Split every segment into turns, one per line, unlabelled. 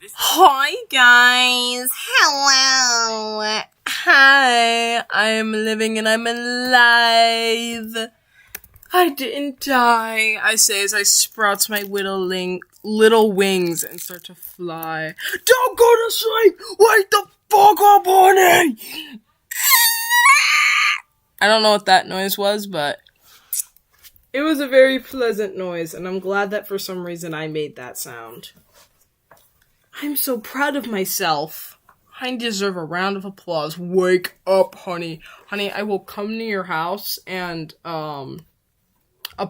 Hi guys, hello, hi, I'm living and I'm alive. I didn't die, I say as I sprout my little wings and start to fly. Don't go to sleep, wake the fuck up, honey! I don't know what that noise was, but it was a very pleasant noise, and I'm glad that for some reason I made that sound. I'm so proud of myself. I deserve a round of applause. Wake up, honey. Honey, I will come to your house and, I'll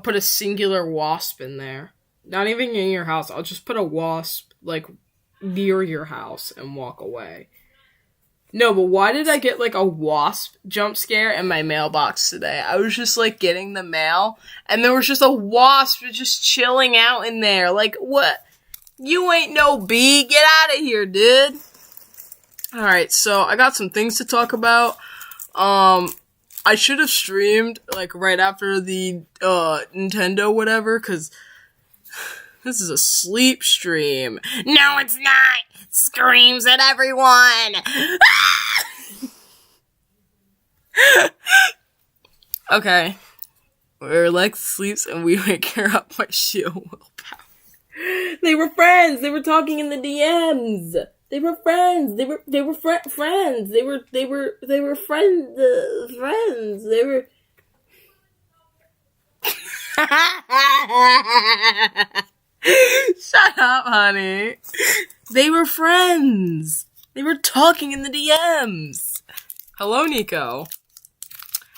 put a singular wasp in there. Not even in your house. I'll just put a wasp, like, near your house and walk away. No, but why did I get, like, a wasp jump scare in my mailbox today? I was just, like, getting the mail, and there was just a wasp just chilling out in there. Like, what? You ain't no bee. Get out of here, dude. Alright, so I got some things to talk about. I should have streamed, like, right after the, Nintendo whatever, because this is a sleep stream. No, it's not! Screams at everyone! Okay. Where Lex sleeps and we wake her up by sheer willpower. They were friends. They were talking in the DMs. They were friends. They were friends. They were friends. Friends. They were. Shut up, honey. They were friends. They were talking in the DMs. Hello, Nico.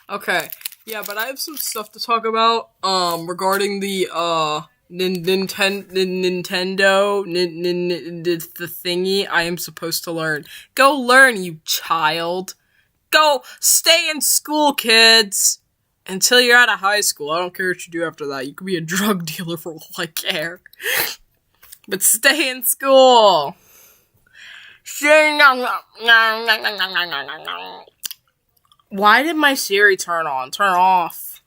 Okay. Yeah, but I have some stuff to talk about, regarding the, Nintendo, the thingy I am supposed to learn. Go learn, you child. Go stay in school, kids. Until you're out of high school. I don't care what you do after that. You could be a drug dealer for all I care. But stay in school. Why did my Siri turn on? Turn off.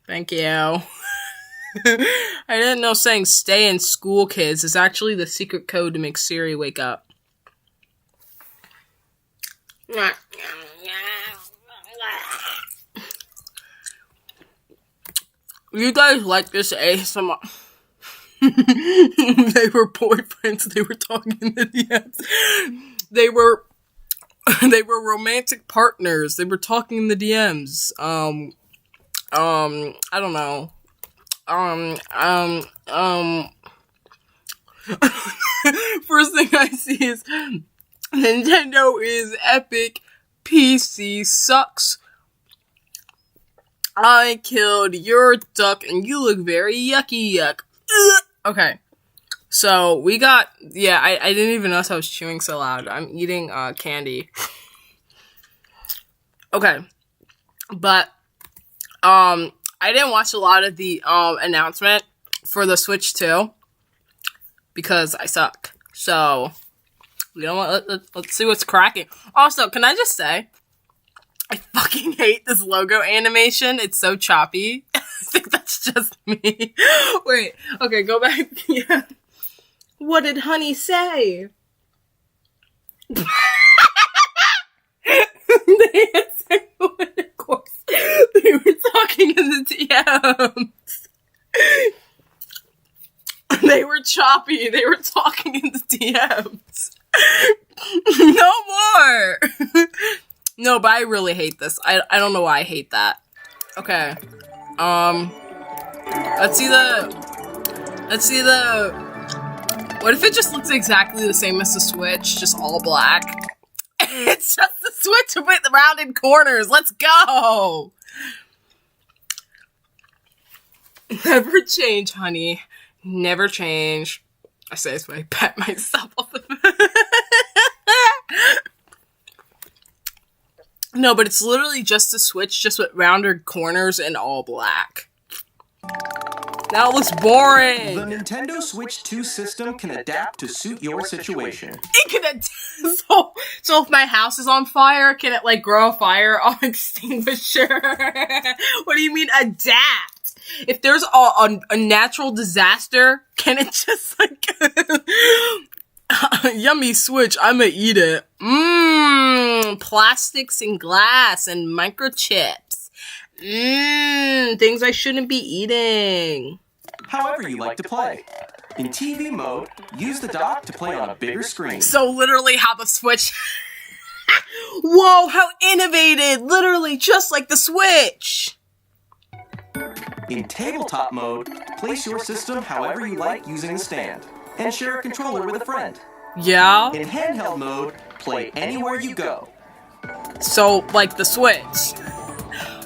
Thank you. I didn't know saying stay in school, kids, is actually the secret code to make Siri wake up. You guys like this ASMR? They were boyfriends, they were talking in the DMs. They were romantic partners, they were talking in the DMs. I don't know. First thing I see is Nintendo is epic, PC sucks, I killed your duck and you look very yucky yuck. Okay. So we got, yeah, I didn't even notice I was chewing so loud. I'm eating candy. Okay. But I didn't watch a lot of the announcement for the Switch 2 because I suck. So, you know what? Let's see what's cracking. Also, can I just say, I fucking hate this logo animation. It's so choppy. I think that's just me. Wait. Okay, go back. Yeah. What did Honey say? They answered, of course. They were talking in the DMs. They were choppy. They were talking in the DMs. No more. No, but I really hate this. I don't know why I hate that. Okay. Let's see the... What if it just looks exactly the same as the Switch, just all black? It's just the Switch with the rounded corners. Let's go! Never change, honey. Never change. I say this when I pat myself off the... No, but it's literally just the Switch, just with rounded corners and all black. Now it looks boring.
The Nintendo Switch 2 system can adapt to suit your situation.
It can adapt. So if my house is on fire, can it, like, grow a fire extinguisher? What do you mean adapt? If there's a natural disaster, can it just, like... Yummy Switch, I'ma eat it. Mmm, plastics and glass and microchips. Mmm, things I shouldn't be eating.
However you like to play. In TV mode, use the dock to play on a bigger screen.
So literally how the Switch... Whoa, how innovative! Literally just like the Switch!
In tabletop mode, place your system however you like using the stand, and share a controller with a friend.
Yeah?
In handheld mode, play anywhere you go.
So, like the Switch.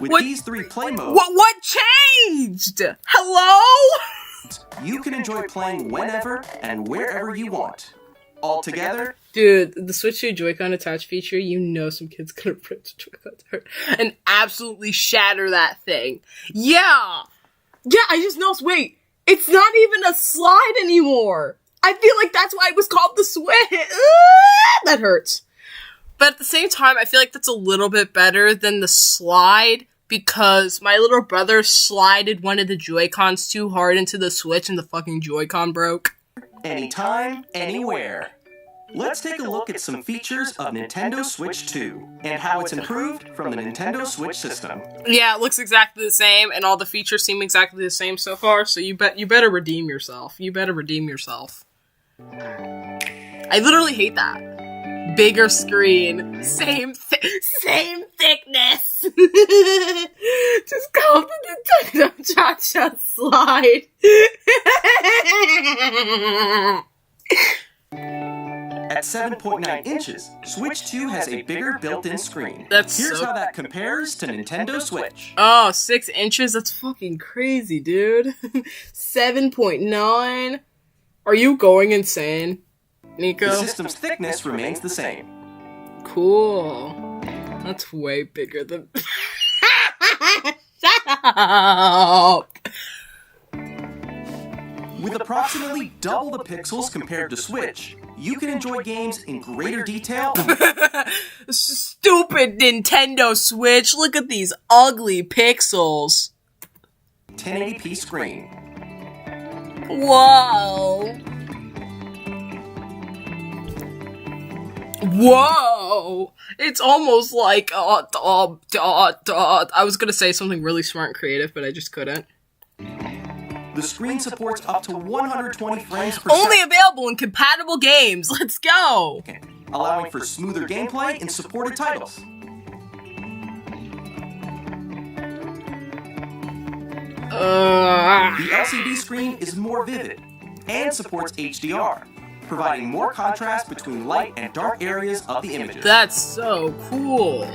With these 3 play modes,
What changed? Hello?
you can enjoy playing whenever and wherever you want. All together,
Dude, the Switch 2 Joy-Con attach feature, you know some kid's gonna rip the Joy-Con apart and absolutely shatter that thing. Yeah! Yeah, I just noticed, wait, it's not even a slide anymore! I feel like that's why it was called the Switch! That hurts. But at the same time, I feel like that's a little bit better than the slide, because my little brother slided one of the Joy-Cons too hard into the Switch and the fucking Joy-Con broke.
anytime, anywhere. Let's take a look at some features of Nintendo Switch 2 and how it's improved from the Nintendo Switch system.
Yeah, it looks exactly the same, and all the features seem exactly the same so far, so you better redeem yourself. You better redeem yourself. I literally hate that. Bigger screen, same thickness. Just call the Nintendo Cha-Cha Slide.
At 7.9 inches, Switch 2 has a bigger built-in screen. Here's how that compares to Nintendo Switch.
Oh, 6 inches? That's fucking crazy, dude. 7.9? Are you going insane, Nico?
The system's thickness remains the same.
Cool. That's way bigger than... Shut up!
With approximately double the pixels compared to Switch, you can enjoy games in greater detail.
Stupid Nintendo Switch! Look at these ugly pixels!
1080p screen.
Whoa! Whoa! It's almost like, I was gonna say something really smart and creative, but I just couldn't.
The screen supports up to 120 frames per second.
Only available in compatible games! Let's go!
Allowing for smoother gameplay in supported titles. The LCD screen is more vivid and supports HDR, providing more contrast between light and dark areas of the images.
That's so cool.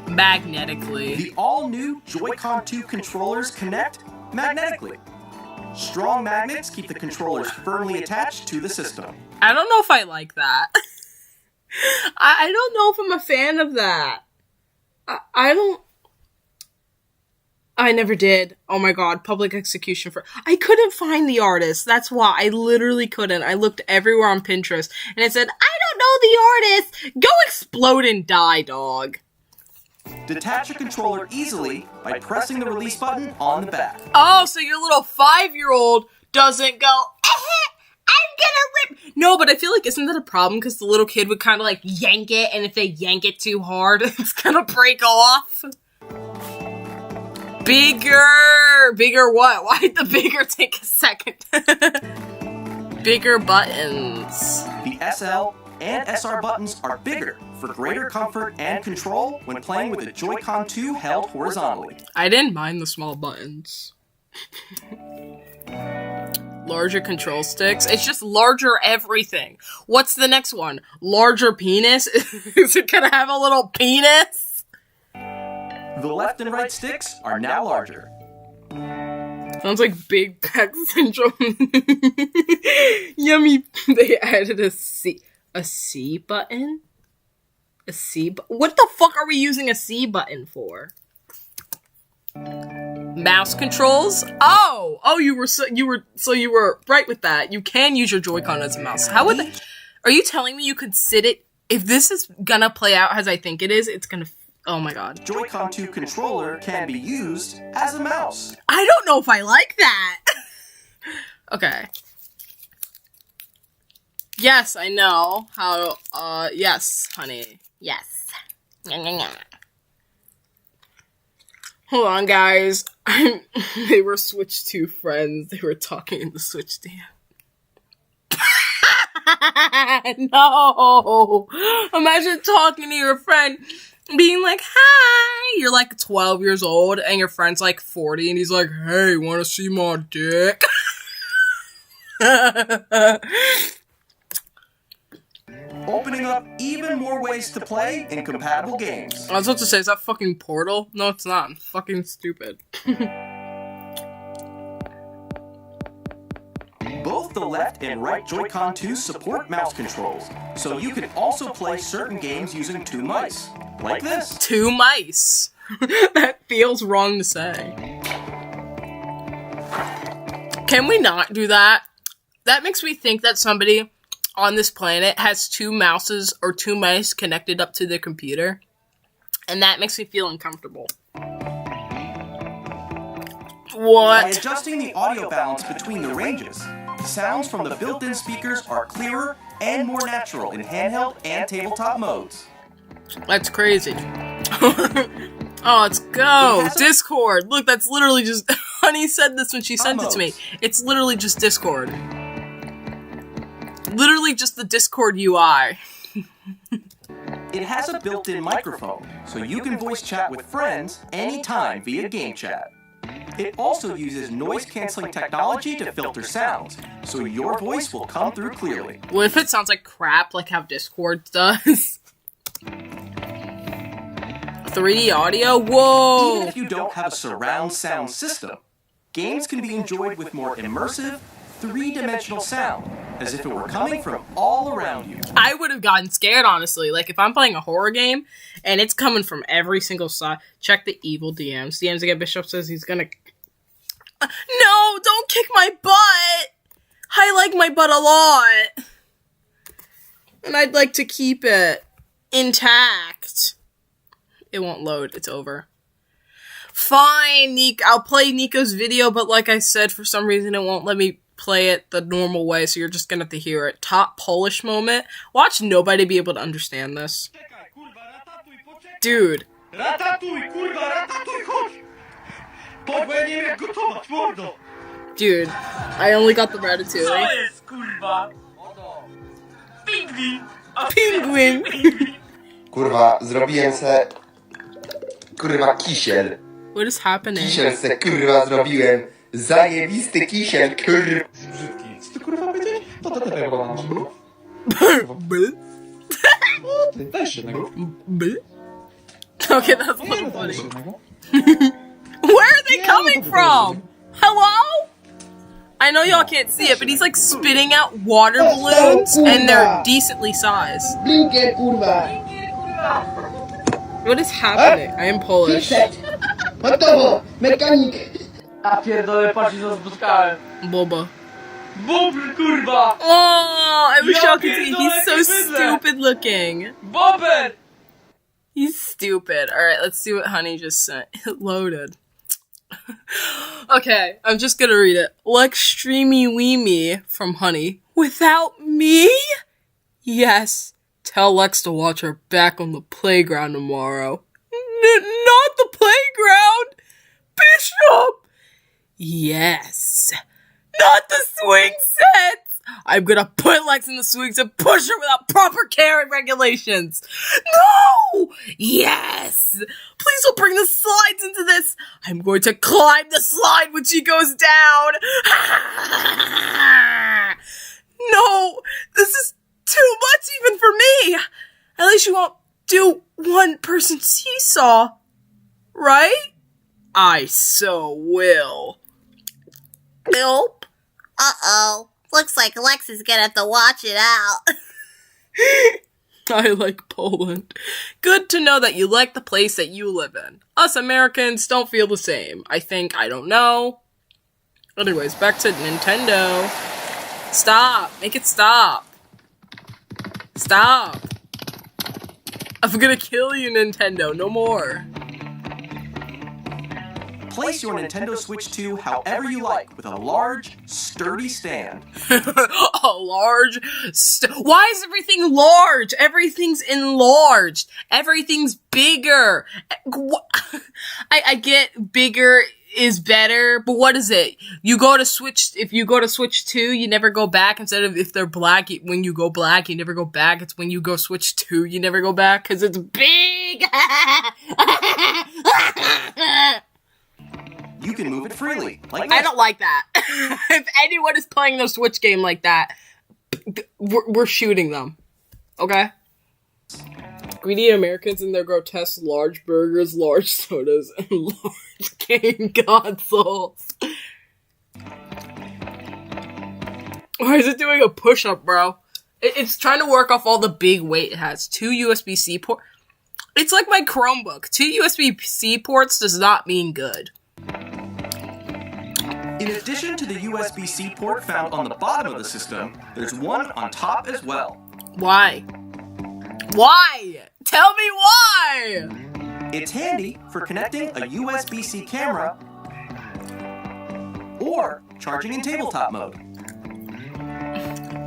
Magnetically.
The all-new Joy-Con 2 controllers connect magnetically. Strong magnets keep the controllers firmly attached to the system.
I don't know if I like that. I don't know if I'm a fan of that. I never did. Oh my god, public execution for... I couldn't find the artist. That's why. I literally couldn't. I looked everywhere on Pinterest, and it said, I don't know the artist! Go explode and die, dog.
Detach a controller easily by pressing the release button on the back.
Oh, so your little 5-year-old doesn't go, I'm gonna rip... No, but I feel like, isn't that a problem? Because the little kid would kind of like yank it, and if they yank it too hard, it's gonna break off. Bigger what? Why did the bigger take a second? Bigger buttons.
The SL and SR buttons are bigger for greater comfort and control when playing with the Joy-Con 2 held horizontally.
I didn't mind the small buttons. Larger control sticks. It's just larger everything. What's the next one? Larger penis? Is it gonna have a little penis?
The left and right sticks are now larger.
Sounds like big pec syndrome. Yummy. They added a C button? What the fuck are we using a C button for? Mouse controls? Oh, you were right with that. You can use your Joy-Con as a mouse. How would that... Are you telling me you could sit it... If this is gonna play out as I think it is, it's gonna... Oh my god.
Joy-Con 2 controller can be used as a mouse.
I don't know if I like that. Okay. Yes, I know how, yes, honey. Yes. Hold on, guys. They were Switch 2 friends. They were talking in the Switch DM. No! Imagine talking to your friend, being like, hi! You're like 12 years old, and your friend's like 40, and he's like, hey, wanna see my dick?
Opening up even more ways to play in compatible games.
I was about to say, is that fucking Portal? No, it's not. I'm fucking stupid.
Both the left and right Joy-Con 2s support mouse controls, so you can also play certain games using 2 mice, like this.
2 mice. That feels wrong to say. Can we not do that? That makes me think that somebody on this planet has 2 mouses or 2 mice connected up to their computer. And that makes me feel uncomfortable. What?
By adjusting the audio balance between the ranges, sounds from the built-in speakers are clearer and more natural in handheld and tabletop modes.
That's crazy. Oh, let's go. Discord. Look, that's literally just... Honey said this when she sent it to me. It's literally just Discord. Literally just the Discord UI.
It has a built-in microphone, so you can voice chat with friends anytime via game chat. It also uses noise-canceling technology to filter sounds, so your voice will come through clearly.
What if it sounds like crap, like how Discord does? 3D audio? Whoa!
Even if you don't have a surround sound system, games can be enjoyed with more immersive, 3-dimensional sound, as if it were coming from all around you.
I would have gotten scared, honestly. Like, if I'm playing a horror game, and it's coming from every single side. Check the evil DMs. DMs again, Bishop says he's gonna... No! Don't kick my butt! I like my butt a lot! And I'd like to keep it intact. It won't load. It's over. Fine, Nick. I'll play Nico's video, but like I said, for some reason it won't let me play it the normal way, so you're just gonna have to hear it. Top Polish moment. Watch nobody be able to understand this. Dude. Dude, I only got the Ratatouille. Penguin.
Kurwa, zrobiłem se... Kurwa, kisiel.
What is happening?
Kisiel se, kurwa, zrobiłem. Zajebisty kisiel, kurwa. Brzydki. Co ty, kurwa, powiedziałeś? To też była nasza. Weź jednego.
Okay, that's a little funny. Where are they coming from? Hello? I know y'all can't see it, but he's like spitting out water balloons, and they're decently sized.
Blinker, kurwa.
What is happening? I am Polish.
Gotowo, mechanik.
A pierdolę, patrz, co spotkałem.
Boba.
Bobr, kurwa!
Oh, I wish
Ja
y'all could see.
pierdolę,
He's so
jakie bydlę.
stupid looking.
Bober!
He's stupid. Alright, let's see what Honey just sent. It loaded. Okay, I'm just gonna read it. Lex Steamy weemy from Honey. Without me? Yes. Tell Lex to watch her back on the playground tomorrow. Not the playground! Bishop! Yes. Not the swing sets! I'm gonna put Lex in the swings and push her without proper care and regulations. No! Yes! Please don't bring the slides into this. I'm going to climb the slide when she goes down. No! This is too much even for me. At least you won't do one-person seesaw. Right? I so will.
Nope. Uh-oh. Looks like Lex is gonna have to watch it out.
I like Poland. Good to know that you like the place that you live in. Us Americans don't feel the same. I think. I don't know. Anyways, back to Nintendo. Stop. Make it stop. Stop. I'm gonna kill you, Nintendo. No more.
place your Nintendo Switch 2 however you like with a large, sturdy stand.
A large... Why is everything large? Everything's enlarged. Everything's bigger. I get bigger is better, but what is it? If you go to Switch 2, you never go back. Instead of if they're black, when you go black, you never go back. It's when you go Switch 2, you never go back, because it's big!
You can move it freely, like
I don't like that. If anyone is playing the Switch game like that, we're shooting them. Okay? Greedy Americans and their grotesque large burgers, large sodas, and large game consoles. Why is it doing a push-up, bro? It's trying to work off all the big weight it has. 2 USB-C ports. It's like my Chromebook. 2 USB-C ports does not mean good.
In addition to the USB-C port found on the bottom of the system, there's one on top as well.
Why? Why? Tell me why!
It's handy for connecting a USB-C camera or charging in tabletop mode.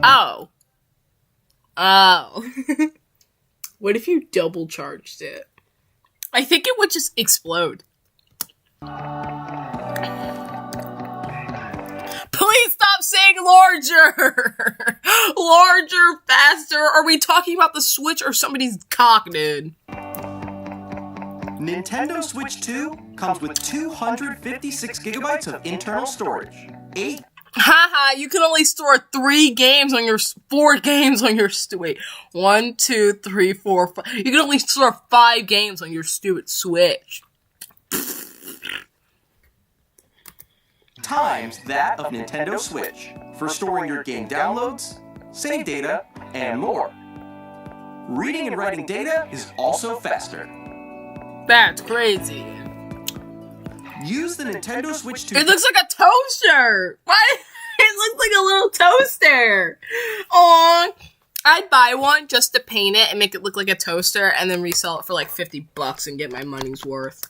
Oh. Oh. What if you double charged it? I think it would just explode. Please stop saying larger! Larger, faster. Are we talking about the Switch or somebody's cock, dude?
Nintendo Switch 2 comes with 256 gigabytes of internal storage. 8.
Haha, you can only store 4 games on your wait. 1, 2, 3, 4, 5. You can only store 5 games on your stupid Switch.
Times that of Nintendo Switch for storing your game downloads, save data, and more. Reading and writing data is also faster.
That's crazy.
Use the Nintendo Switch 2.
It looks like a toaster! Why? It looks like a little toaster! Aww. I'd buy one just to paint it and make it look like a toaster and then resell it for like $50 and get my money's worth.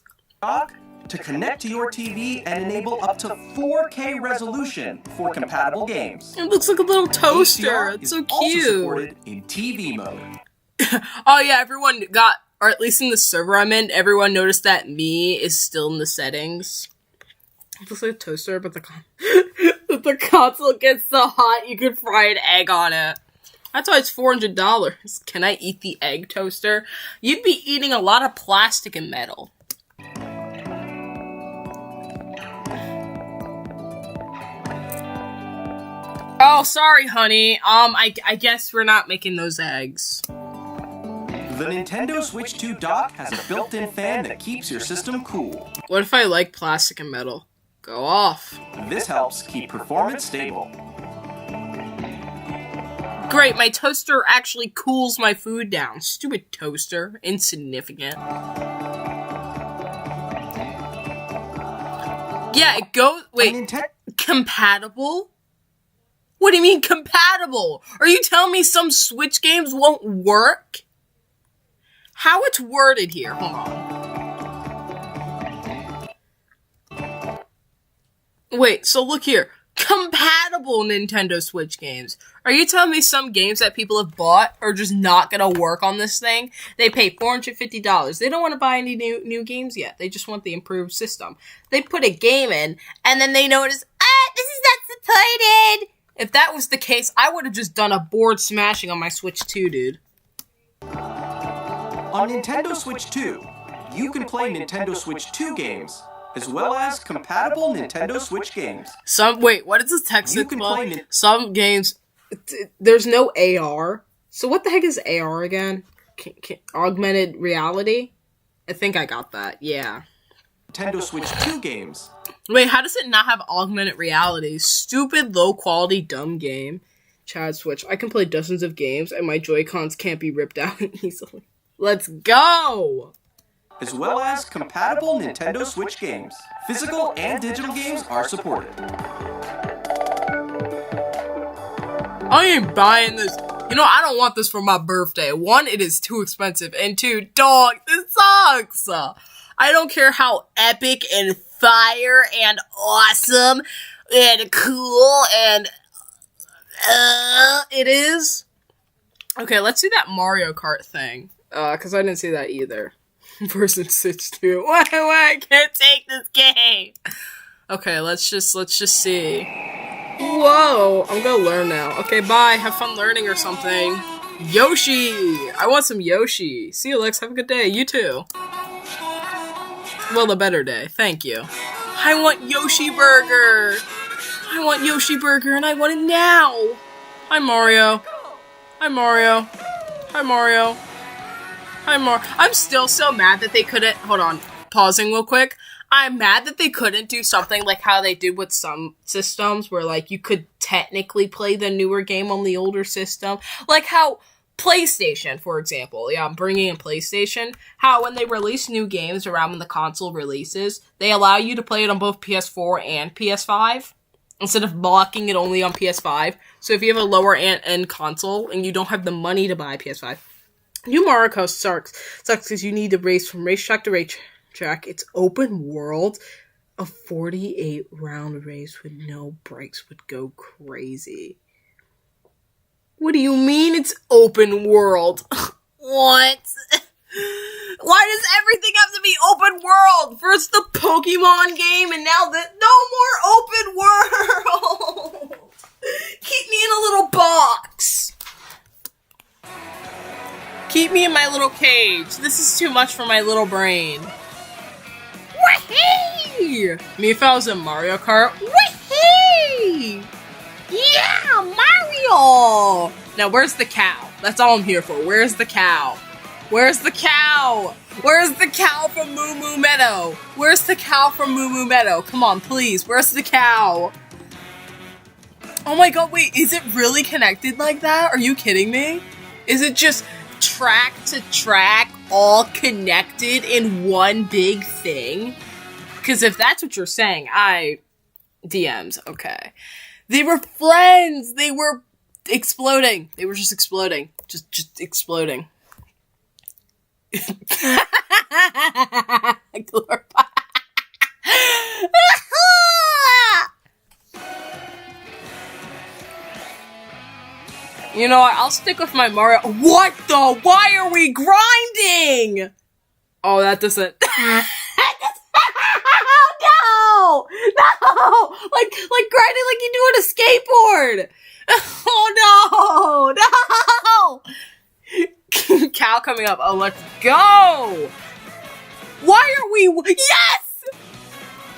To connect to your TV and enable up to 4K resolution for compatible games.
It looks like a little toaster.
HDR
It's so
is also
cute.
supported in TV mode.
Oh yeah, everyone got, or at least in the server I'm in, everyone noticed that me is still in the settings. It looks like a toaster, but the console gets so hot you could fry an egg on it. That's why it's $400. Can I eat the egg toaster? You'd be eating a lot of plastic and metal. Oh, sorry, honey. I guess we're not making those eggs.
The Nintendo Switch 2 dock has a built-in fan that keeps your system cool.
What if I like plastic and metal? Go off.
This helps keep performance stable.
Great, my toaster actually cools my food down. Stupid toaster. Insignificant. Yeah, it goes... Wait, compatible? What do you mean compatible? Are you telling me some Switch games won't work? How it's worded here, hold on. Wait, so look here. Compatible Nintendo Switch games. Are you telling me some games that people have bought are just not gonna work on this thing? They pay $450. They don't want to buy any new games yet. They just want the improved system. They put a game in, and then they notice, this is not supported! If that was the case, I would have just done a board smashing on my Switch 2, dude.
On Nintendo Switch 2, you can play Nintendo Switch 2 games, as well as compatible Nintendo Switch games.
Wait, what is this text?
You can play
some games, there's no AR. So what the heck is AR again? Augmented reality? I think I got that, yeah.
Nintendo Switch 2 games.
Wait, how does it not have augmented reality? Stupid, low-quality, dumb game. Chad Switch. I can play dozens of games, and my Joy-Cons can't be ripped out easily. Let's go!
As well as compatible Nintendo Switch games. Physical and digital games are supported.
I ain't buying this. You know, I don't want this for my birthday. 1, it is too expensive, and 2, dog, this sucks! I don't care how epic and
fire and awesome and cool and it is.
Okay, let's see that Mario Kart thing. Cause I didn't see that either. Person sits too. Why I can't take this game. Okay, let's just see. Whoa, I'm gonna learn now. Okay, bye. Have fun learning or something. Yoshi! I want some Yoshi. See you, Lex. Have a good day. You too. Well, the better day. Thank you. I want Yoshi Burger! I want Yoshi Burger and I want it now! Hi, Mario. Hi, Mario. Hi, Mario. Hi, Mario. I'm still so mad that they couldn't... Hold on. Pausing real quick. I'm mad that they couldn't do something like how they did with some systems where, like, you could technically play the newer game on the older system. Like how PlayStation, for example. Yeah, I'm bringing in PlayStation. How when they release new games around when the console releases, they allow you to play it on both PS4 and PS5 instead of blocking it only on PS5. So if you have a lower end console and you don't have the money to buy a PS5, New Mario Kart sucks because you need to race from racetrack to racetrack. It's open world. A 48 round race with no brakes would go crazy. What do you mean it's open world?
What?
Why does everything have to be open world? First the Pokemon game and now no more open world. Keep me in a little box. Keep me in my little cage. This is too much for my little brain. Whee! Me if I was in Mario Kart. Whee! Yeah, Mario! Now, where's the cow? That's all I'm here for. Where's the cow? Where's the cow? Where's the cow from Moo Moo Meadow? Where's the cow from Moo Moo Meadow? Come on, please. Where's the cow? Oh my god, wait. Is it really connected like that? Are you kidding me? Is it just track to track all connected in one big thing? Because if that's what you're saying, DMs, okay. They were friends! They were exploding. They were just exploding. Just exploding. You know what? I'll stick with my Mario. What the? Why are we grinding? Oh, that doesn't. No! No! Like grinding like you do on a skateboard! Oh no! No! Cow coming up. Oh, let's go! Why are we... Yes!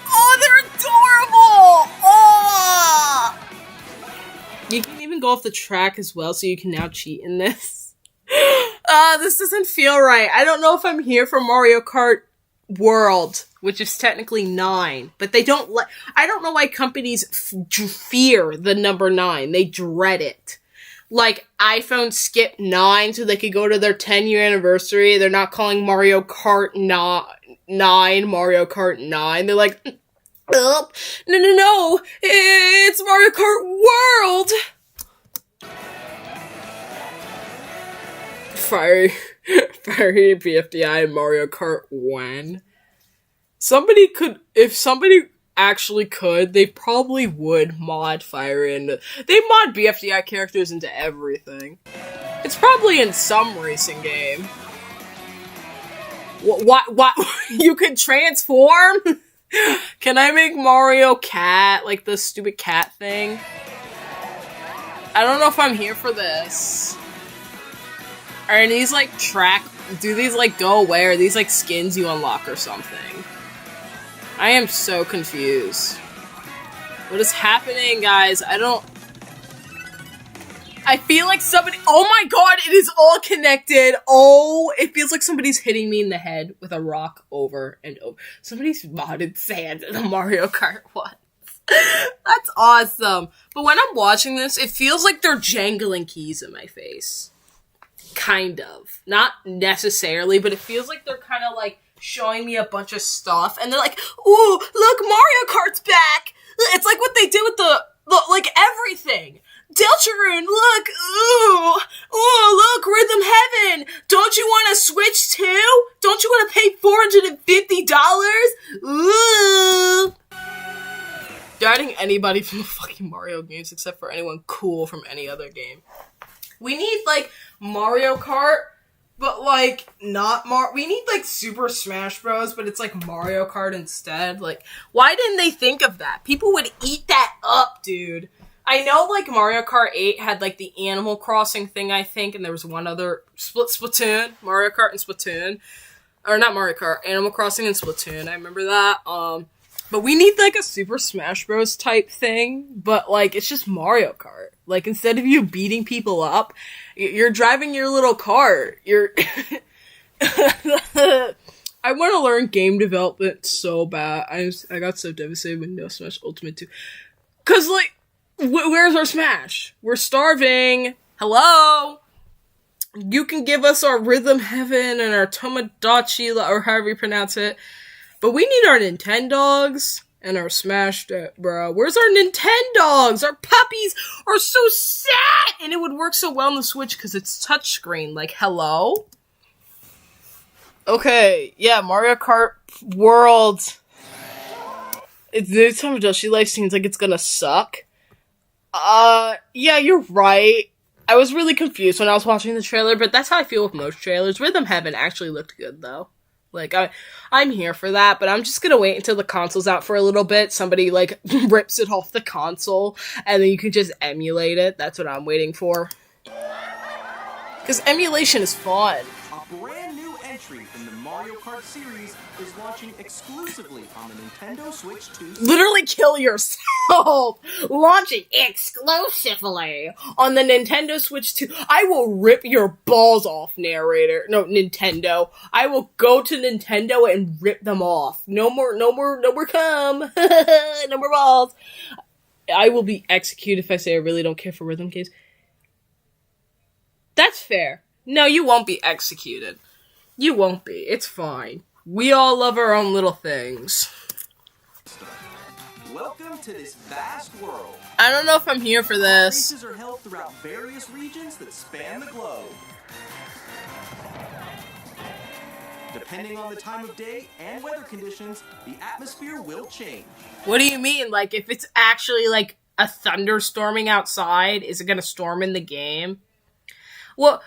Oh, they're adorable! Oh! You can even go off the track as well, so you can now cheat in this. This doesn't feel right. I don't know if I'm here for Mario Kart World, which is technically 9, but they don't I don't know why companies fear the number 9. They dread it. Like, iPhone skipped 9 so they could go to their 10-year anniversary. They're not calling Mario Kart 9 Mario Kart 9. They're like, no, it's Mario Kart World! Fiery BFDI and Mario Kart when? If somebody actually could, they probably would mod Fire into... They mod BFDI characters into everything. It's probably in some racing game. What? You could transform? Can I make Mario Cat, like the stupid cat thing? I don't know if I'm here for this. Are these like do these like go away? Or are these like skins you unlock or something? I am so confused. What is happening, guys? I feel like somebody... Oh my god, it is all connected! Oh, it feels like somebody's hitting me in the head with a rock over and over. Somebody's modded sand in the Mario Kart once. That's awesome. But when I'm watching this, it feels like they're jangling keys in my face. Kind of. Not necessarily, but it feels like they're kind of like showing me a bunch of stuff, and they're like, ooh, look, Mario Kart's back! It's like what they did with the like everything! Deltarune, look! Ooh! Oh, look! Rhythm Heaven! Don't you want to switch too? Don't you want to pay $450? Ooh! Doubting anybody from the fucking Mario games except for anyone cool from any other game. We need, like, Mario Kart, but, like, not we need, like, Super Smash Bros., but it's, like, Mario Kart instead. Like, why didn't they think of that? People would eat that up, dude. I know, like, Mario Kart 8 had, like, the Animal Crossing thing, I think, and there was one other Splatoon, Mario Kart and Splatoon. Or not Mario Kart, Animal Crossing and Splatoon, I remember that. But we need, like, a Super Smash Bros. Type thing, but, like, it's just Mario Kart. Like, instead of you beating people up, you're driving your little cart. I want to learn game development so bad. I got so devastated when No Smash Ultimate 2. Cause, like, where's our Smash? We're starving. Hello? You can give us our Rhythm Heaven and our Tomodachi, or however you pronounce it. But we need our Nintendogs and our Smash, bro. Where's our Nintendogs? Our puppies are so sad! And it would work so well on the Switch because it's touchscreen. Like, hello? Okay, yeah, Mario Kart World. It's the Tomodachi life seems like it's gonna suck. Yeah, you're right. I was really confused when I was watching the trailer, but that's how I feel with most trailers. Rhythm Heaven actually looked good, though. Like, I'm here for that, but I'm just gonna wait until the console's out for a little bit. Somebody, like, rips it off the console, and then you can just emulate it. That's what I'm waiting for. Because emulation is fun.
A brand new entry in the Mario Kart series is launching exclusively on the Nintendo Switch 2.
Literally kill yourself! Launching exclusively on the Nintendo Switch 2. I will rip your balls off, narrator. No, Nintendo. I will go to Nintendo and rip them off. No more cum. No more balls. I will be executed if I say I really don't care for rhythm games. That's fair. No, you won't be executed. You won't be. It's fine. We all love our own little things.
Welcome to this vast world.
I don't know if I'm here for this.
Races are held throughout various regions that span the globe. Depending on the time of day and weather conditions, the atmosphere will change.
What do you mean? Like, if it's actually, like, a thunderstorming outside, is it gonna storm in the game? Well,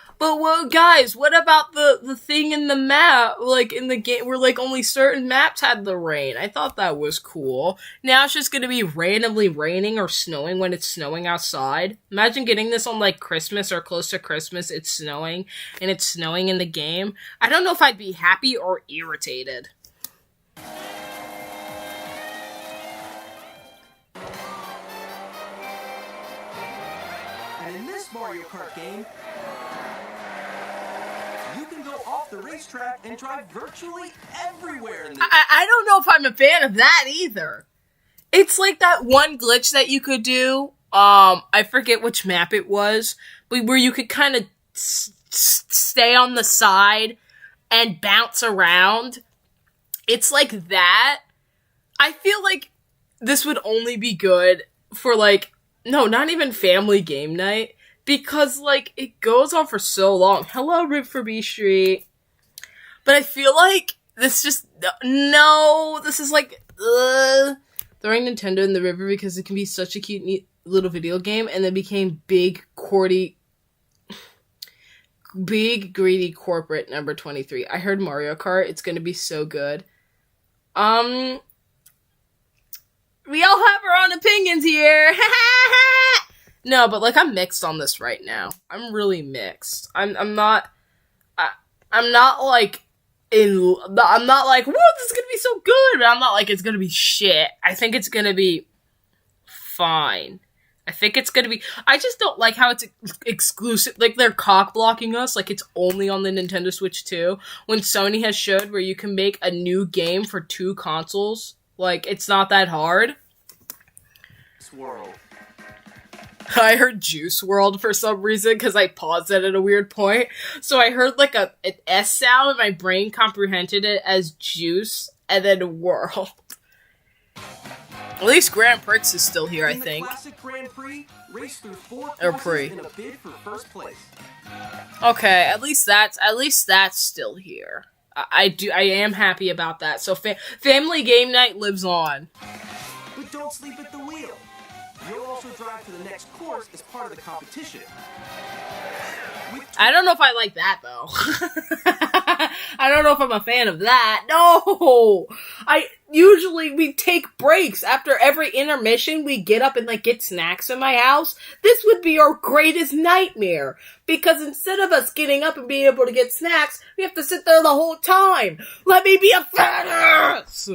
guys, what about the thing in the map, like, in the game, where, like, only certain maps had the rain? I thought that was cool. Now it's just gonna be randomly raining or snowing when it's snowing outside. Imagine getting this on, like, Christmas or close to Christmas, it's snowing, and it's snowing in the game. I don't know if I'd be happy or irritated.
And in this Mario Kart game, you can go off the racetrack and drive virtually everywhere in the...
I don't know if I'm a fan of that either. It's like that one glitch that you could do. I forget which map it was, but where you could kind of stay on the side and bounce around. It's like that. I feel like this would only be good for, like, no, not even family game night. Because, like, it goes on for so long. Hello, Rip for B Street. But I feel like this just... No, this is like... Throwing Nintendo in the river because it can be such a cute, neat little video game. And then became big, greedy corporate number 23. I heard Mario Kart. It's gonna be so good. We all have our own opinions here. No, but, like, I'm mixed on this right now. I'm really mixed. I'm not like, whoa, this is gonna be so good, but I'm not like, it's gonna be shit. I think it's gonna be fine. I just don't like how it's exclusive, like, they're cock-blocking us, like, it's only on the Nintendo Switch 2, when Sony has showed where you can make a new game for 2 consoles. Like, it's not that hard.
Swirl.
I heard Juice World for some reason because I paused it at a weird point. So I heard like an S sound and my brain comprehended it as juice and then world. At least Grand Prix is still here, I
In the
think.
classic Grand Prix, race through 4
Or
courses
Prix.
in a bid for first place.
Okay, at least that's still here. I am happy about that. So family game night lives on.
But don't sleep at the wheel. You'll also drive to the next course as part of the competition.
I don't know if I like that though. I don't know if I'm a fan of that. No! We take breaks. After every intermission, we get up and get snacks in my house. This would be our greatest nightmare. Because instead of us getting up and being able to get snacks, we have to sit there the whole time. Let me be a fat ass!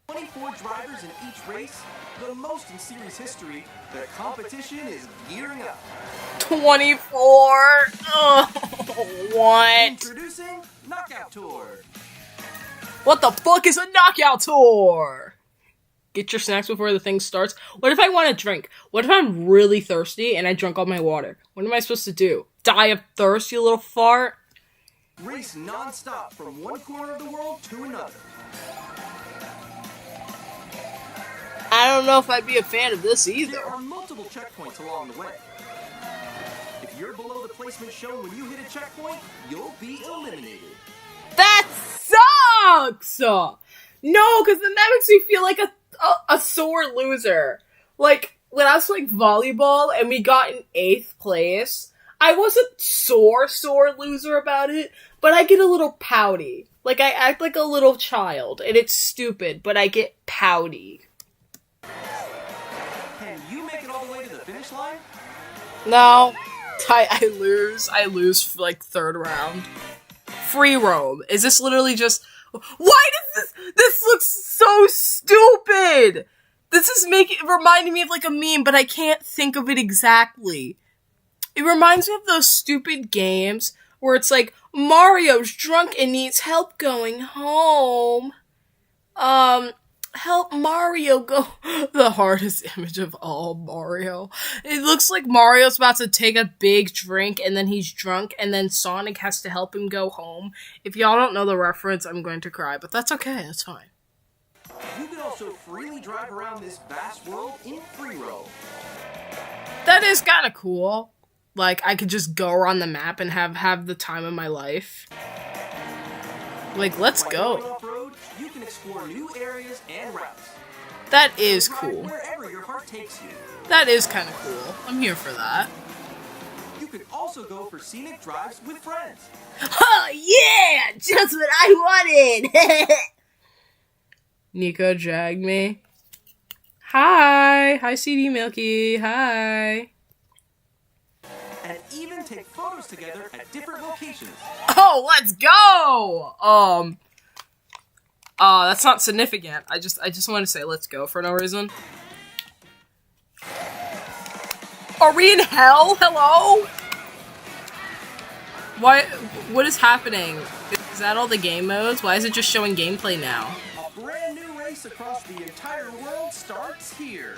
24 drivers in each race, the most in series history. The competition is gearing up.
24? Oh, what?
Introducing Knockout Tour.
What the fuck is a knockout tour? Get your snacks before the thing starts. What if I want a drink? What if I'm really thirsty and I drank all my water? What am I supposed to do? Die of thirst, you little fart?
Race non-stop from one corner of the world to another.
I don't know if I'd be a fan of this either.
There are multiple checkpoints along the way. If you're below the placement shown when you hit a checkpoint, you'll be eliminated.
That sucks! No, because then that makes me feel like a sore loser. Like, when I was volleyball and we got in 8th place, I wasn't sore loser about it, but I get a little pouty. Like, I act like a little child, and it's stupid, but I get pouty.
Can you make it all the way to the finish line?
No. I lose. I lose for 3rd round. Free roam. Is this literally just... Why does this looks so stupid? This is reminding me of a meme, but I can't think of it exactly. It reminds me of those stupid games where it's Mario's drunk and needs help going home. Help Mario go. The hardest image of all Mario. It looks like Mario's about to take a big drink and then he's drunk and then Sonic has to help him go home. If y'all don't know the reference, I'm going to cry, but that's okay, that's fine.
You can also freely drive around this vast world in free roam.
That is kind of cool. I could just go around the map and have the time of my life. Let's
While
go.
going off-road, you can explore new areas and routes.
That is
Ride
cool.
wherever your heart takes you.
That is kind of cool. I'm here for that.
You can also go for scenic drives with friends.
Oh, yeah! Just what I wanted!
Nico dragged me. Hi, CD Milky. Hi.
And even take photos together at different locations.
Oh, let's go! That's not significant. I just want to say let's go for no reason. Are we in hell? Hello? What is happening? Is that all the game modes? Why is it just showing gameplay now?
A brand new race across the entire world starts here.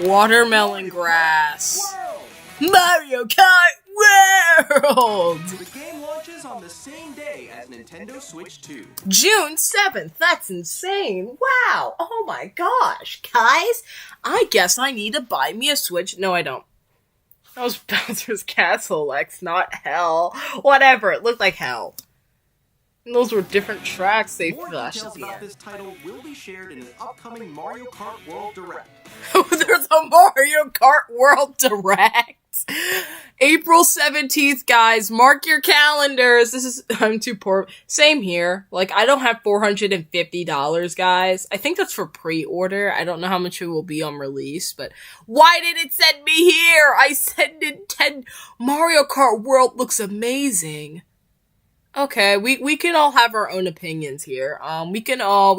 Watermelon grass.
World!
Mario Kart World!
The game launches on the same day as Nintendo Switch 2.
June 7th. That's insane. Wow. Oh my gosh. Guys, I guess I need to buy me a Switch. No, I don't. That was Bowser's Castle, Lex, not hell. Whatever, it looked like hell. And those were different tracks they
More
flashed
details
at the
about
end.
this title will be shared in an upcoming Mario Kart World Direct.
There's a Mario Kart World Direct. April 17th, guys. Mark your calendars. I'm too poor. Same here. I don't have $450, guys. I think that's for pre-order. I don't know how much it will be on release, but why did it send me here? I said Nintendo. Mario Kart World looks amazing. Okay, we can all have our own opinions here. We can all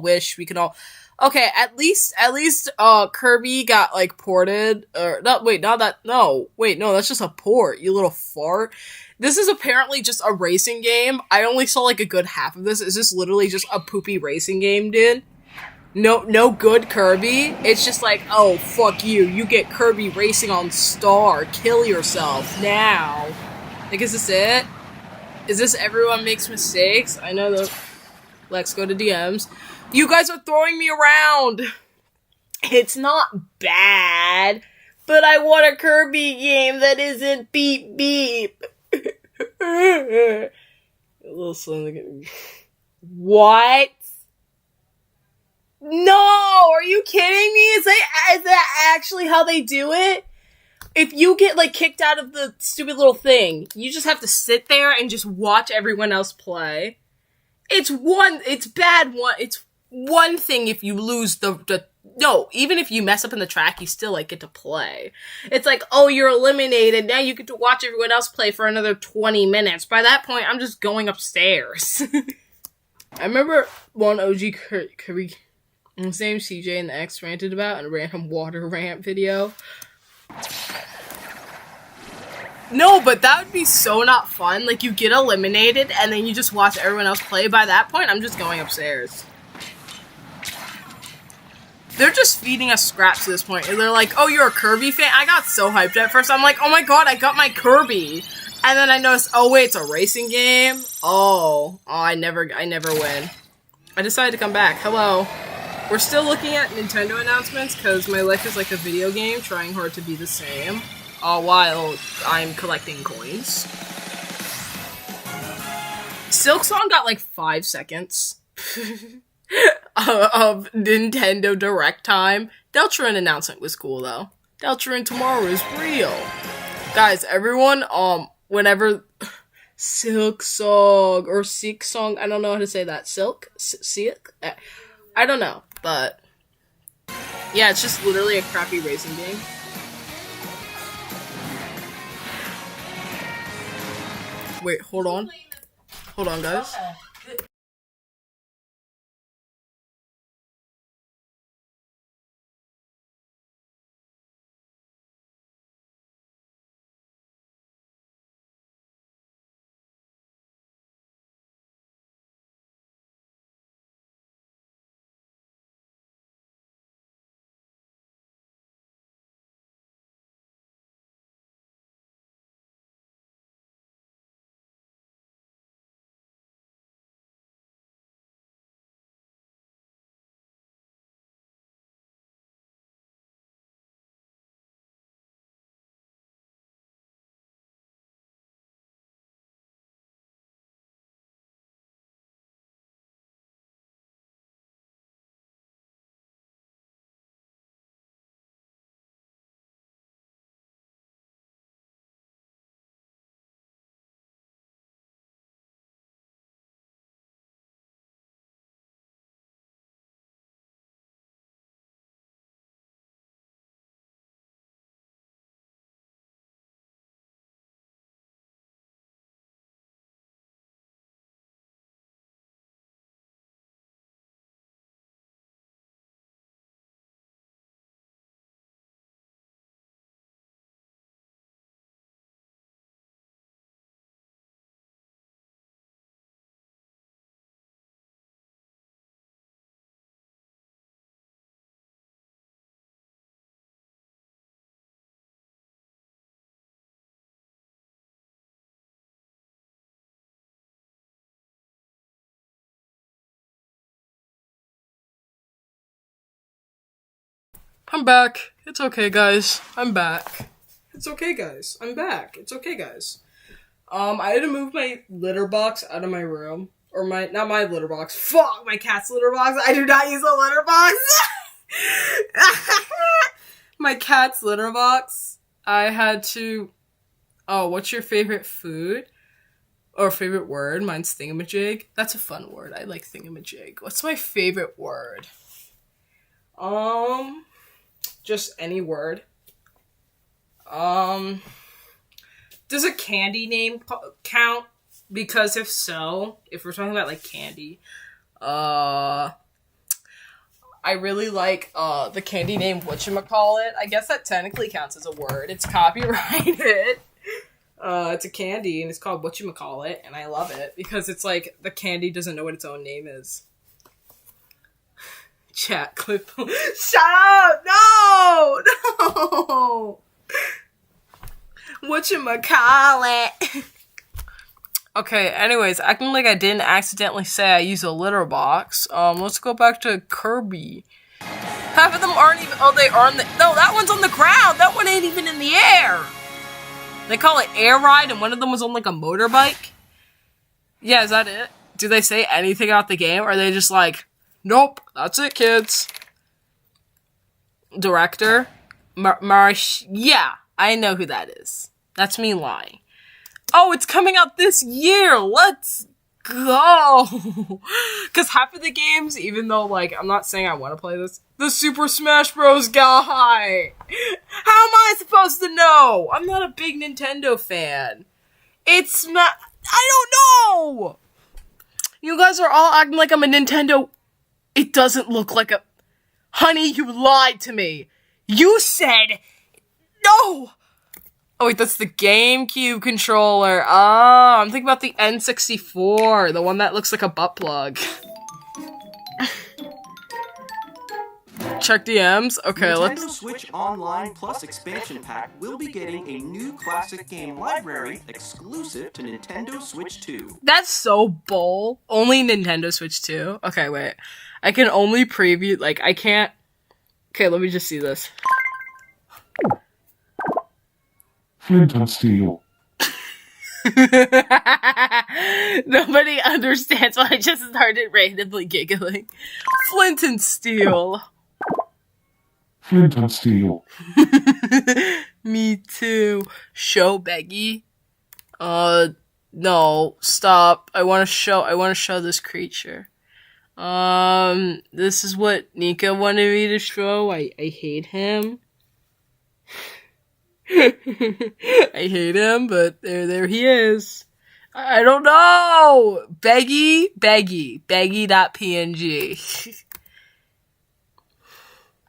wish, okay, at least, Kirby got, ported, or, no, that's just a port, you little fart. This is apparently just a racing game. I only saw, a good half of this. Is this literally just a poopy racing game, dude? No good Kirby. It's just oh, fuck you. You get Kirby racing on Star. Kill yourself, now. Is this it? Is this everyone makes mistakes? I know that. Let's go to DMs. You guys are throwing me around. It's not bad, but I want a Kirby game that isn't beep beep. A little slow. What? No! Are you kidding me? Is that actually how they do it? If you get, like, kicked out of the stupid little thing, you just have to sit there and just watch everyone else play. It's one thing if you lose no, even if you mess up in the track, you still, like, get to play. It's like, oh, you're eliminated, now you get to watch everyone else play for another 20 minutes. By that point, I'm just going upstairs. I remember one OG Kirby, his name CJ and the X ranted about in a random water rant video. No, but that would be so not fun. Like, you get eliminated, and then you just watch everyone else play. By that point, I'm just going upstairs. They're just feeding us scraps at this point. And they're like, oh, you're a Kirby fan? I got so hyped at first. I'm like, oh my god, I got my Kirby. And then I noticed, oh wait, it's a racing game? Oh, I never win. I decided to come back. Hello. We're still looking at Nintendo announcements, because my life is like a video game, trying hard to be the same. While I'm collecting coins. Silk Song got like 5 seconds of Nintendo Direct time. Deltarune announcement was cool though. Deltarune tomorrow is real. Guys, everyone, whenever Silk Song or Silk Song, I don't know how to say that. Silk? I don't know, but yeah, it's just literally a crappy racing game. Wait, hold on. Hold on, guys. I'm back. It's okay, guys. I'm back. It's okay, guys. I'm back. It's okay, guys. I had to move my litter box out of my room. Or not my litter box. Fuck, my cat's litter box. I do not use a litter box. My cat's litter box. I had to... Oh, what's your favorite food? Or favorite word? Mine's thingamajig. That's a fun word. I like thingamajig. What's my favorite word? Just any word. Does a candy name count? Because if so, if we're talking about like candy, I really like the candy name whatchamacallit. I guess that technically counts as a word. It's copyrighted. It's a candy and it's called whatchamacallit, and I love it because it's like the candy doesn't know what its own name is. Chat clip. Shut up! No! Whatchamacallit? Okay, anyways, acting like I didn't accidentally say I use a litter box. Let's go back to Kirby. Half of them aren't even. Oh, they are on the. No, that one's on the ground. That one ain't even in the air. They call it air ride, and one of them was on like a motorbike. Yeah, is that it? Do they say anything about the game? Or are they just like, nope, that's it, kids? Director? Yeah, I know who that is. That's me lying. Oh, it's coming out this year! Let's go! Because half of the games, even though, like, I'm not saying I want to play this, the Super Smash Bros. Guy! How am I supposed to know? I'm not a big Nintendo fan. It's not. I don't know! You guys are all acting like I'm a Nintendo. It doesn't look like a. Honey, you lied to me. You said. No! Oh wait, that's the GameCube controller. Oh, I'm thinking about the N64, the one that looks like a butt plug. Check DMs. Okay,
Nintendo
let's.
Switch Online Plus expansion pack will be getting a new classic game library exclusive to Nintendo Switch 2.
That's so bull. Only Nintendo Switch 2. Okay, wait. I can only preview. Like, I can't. Okay, let me just see this.
Flint and Steel.
Nobody understands why I just started randomly giggling. Flint and Steel.
Flint and Steel.
Me too. Show Beggy. No, stop. I want to show this creature. This is what Nika wanted me to show. I hate him. I hate him, but there he is. I don't know! Beggy.png.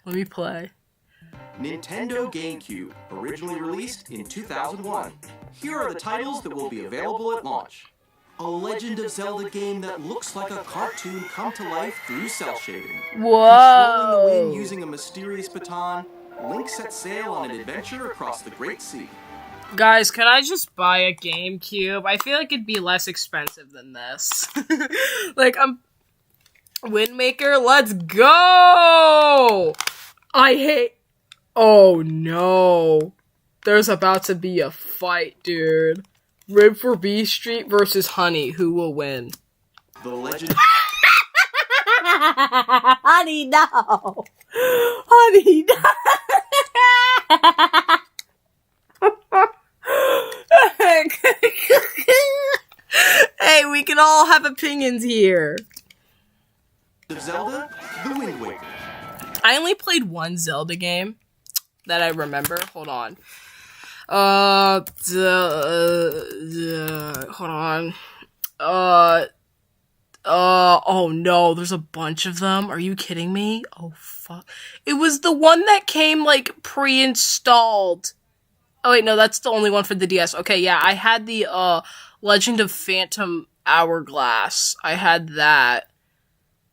Let me play.
Nintendo GameCube, originally released in 2001. Here are the titles that will be available at launch. A Legend of Zelda game that looks like a cartoon come to life through cell shading. Controlling the wind
Whoa!
using a mysterious baton, Link sets sail on an adventure across the Great Sea.
Guys, can I just buy a GameCube? I feel like it'd be less expensive than this. Like, Windmaker, let's go! I hate... Oh, no. There's about to be a fight, dude. Rib for B Street versus Honey. Who will win?
The Legend...
Honey, no! Honey, no! Hey, we can all have opinions here.
of Zelda, The Wind Waker.
I only played one Zelda game that I remember. Hold on. Hold on. Oh no, there's a bunch of them. Are you kidding me? Oh fuck. It was the one that came like pre-installed. Oh wait, no, that's the only one for the DS. Okay, yeah, I had the Legend of Phantom Hourglass. I had that.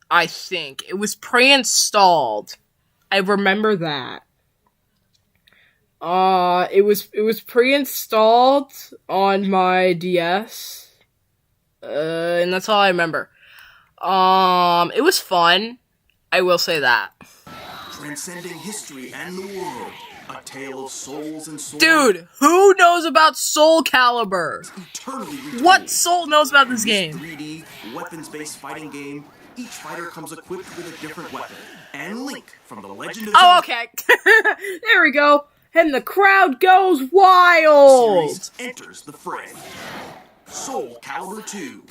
I think it was pre-installed. I remember that. It was pre-installed on my DS. And that's all I remember. It was fun. I will say that.
Transcending history and the world. A tale of souls and swords.
Dude, who knows about Soul Calibur?
Eternally retold.
What soul knows about this game?
3D, weapons-based fighting game. Each fighter comes equipped with a different weapon. And Link from the Legend of Zelda.
Oh, okay. There we go. And the crowd goes wild.
Series enters the fray. Soul Calibur 2.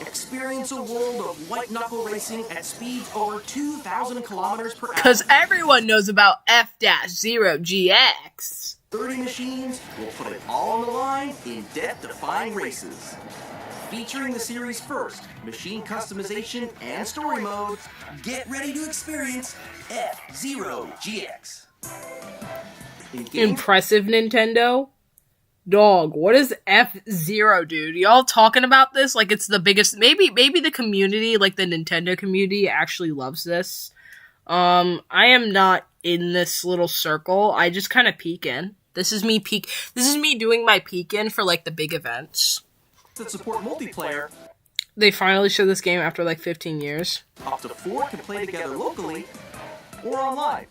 Experience a world of white-knuckle racing at speeds over 2,000 kilometers per hour.
Because everyone knows about F-Zero GX.
30 machines will put it all on the line in death-defying races. Featuring the series' first machine customization and story modes, get ready to experience F-Zero GX.
Impressive, Nintendo. Dog, what is F-Zero, dude? Y'all talking about this like it's the biggest... Maybe the community, like the Nintendo community, actually loves this. I am not in this little circle. I just kind of peek in. This is me doing my peek in for, like, the big events.
That support multiplayer.
They finally showed this game after, like, 15 years.
Up to 4 can play together locally, or online.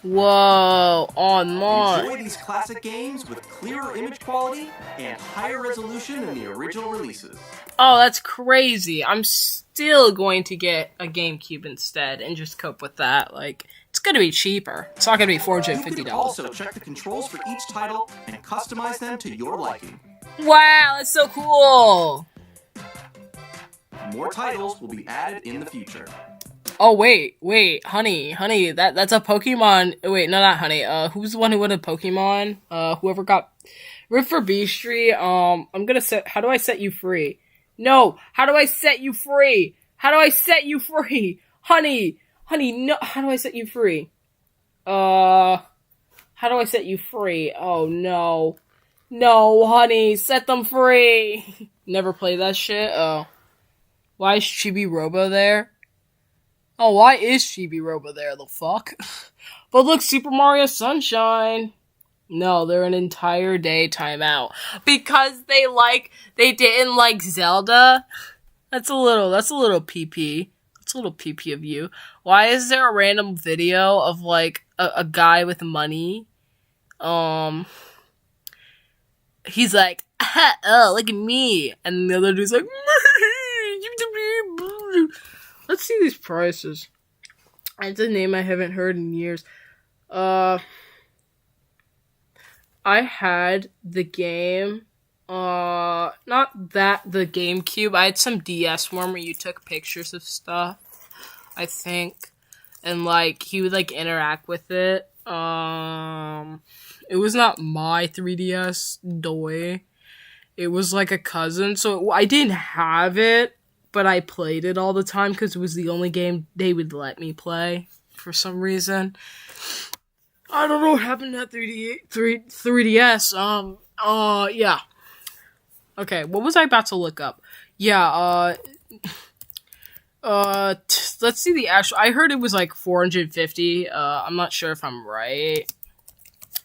Whoa, online.
Enjoy these classic games with clearer image quality and higher resolution than the original releases.
Oh, that's crazy. I'm still going to get a GameCube instead and just cope with that. Like, it's gonna be cheaper. It's not gonna be $450.
You can also check the controls for each title and customize them to your liking.
Wow, that's so cool!
More titles will be added in the future.
Oh, wait, honey, that's a Pokemon. Wait, no, not honey. Who's the one who won a Pokemon? Whoever got Rift for Beastry. I'm gonna set. How do I set you free? No, how do I set you free? How do I set you free? Honey, no, how do I set you free? How do I set you free? Oh, no. No, honey, set them free! Never played that shit? Oh. Why is Chibi Robo there? Oh, why is Chibi Robo there? The fuck? But look, Super Mario Sunshine! No, they're an entire day timeout. Because they didn't like Zelda? That's a little PP. That's a little PP of you. Why is there a random video of, like, a guy with money? He's like, oh, look at me. And the other dude's like, let's see these prices. It's a name I haven't heard in years. I had the game, not that, the GameCube. I had some DS one where you took pictures of stuff, I think. And, like, he would, like, interact with it. It was not my 3DS toy. It was, like, a cousin. So I didn't have it, but I played it all the time because it was the only game they would let me play for some reason. I don't know what happened to that 3DS. Yeah. Okay, what was I about to look up? Yeah, let's see the actual. I heard it was like 450. I'm not sure if I'm right.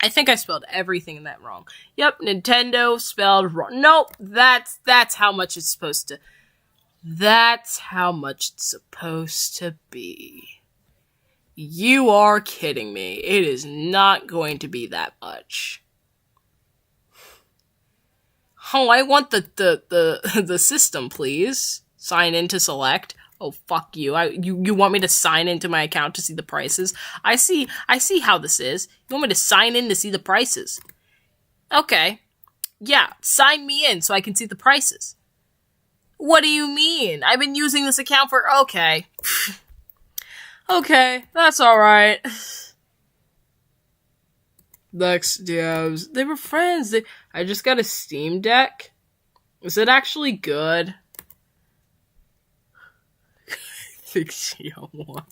I think I spelled everything in that wrong. Yep, Nintendo spelled wrong. Nope, that's how much it's supposed to. That's how much it's supposed to be. You are kidding me. It is not going to be that much. Oh, I want the system, please. Sign in to select. Oh, fuck you. You want me to sign into my account to see the prices? I see how this is. You want me to sign in to see the prices? Okay. Yeah, sign me in so I can see the prices. What do you mean? I've been using this account for... Okay. Okay, that's alright. Lex Diabs. They were friends. I just got a Steam Deck. Is it actually good? Think she won.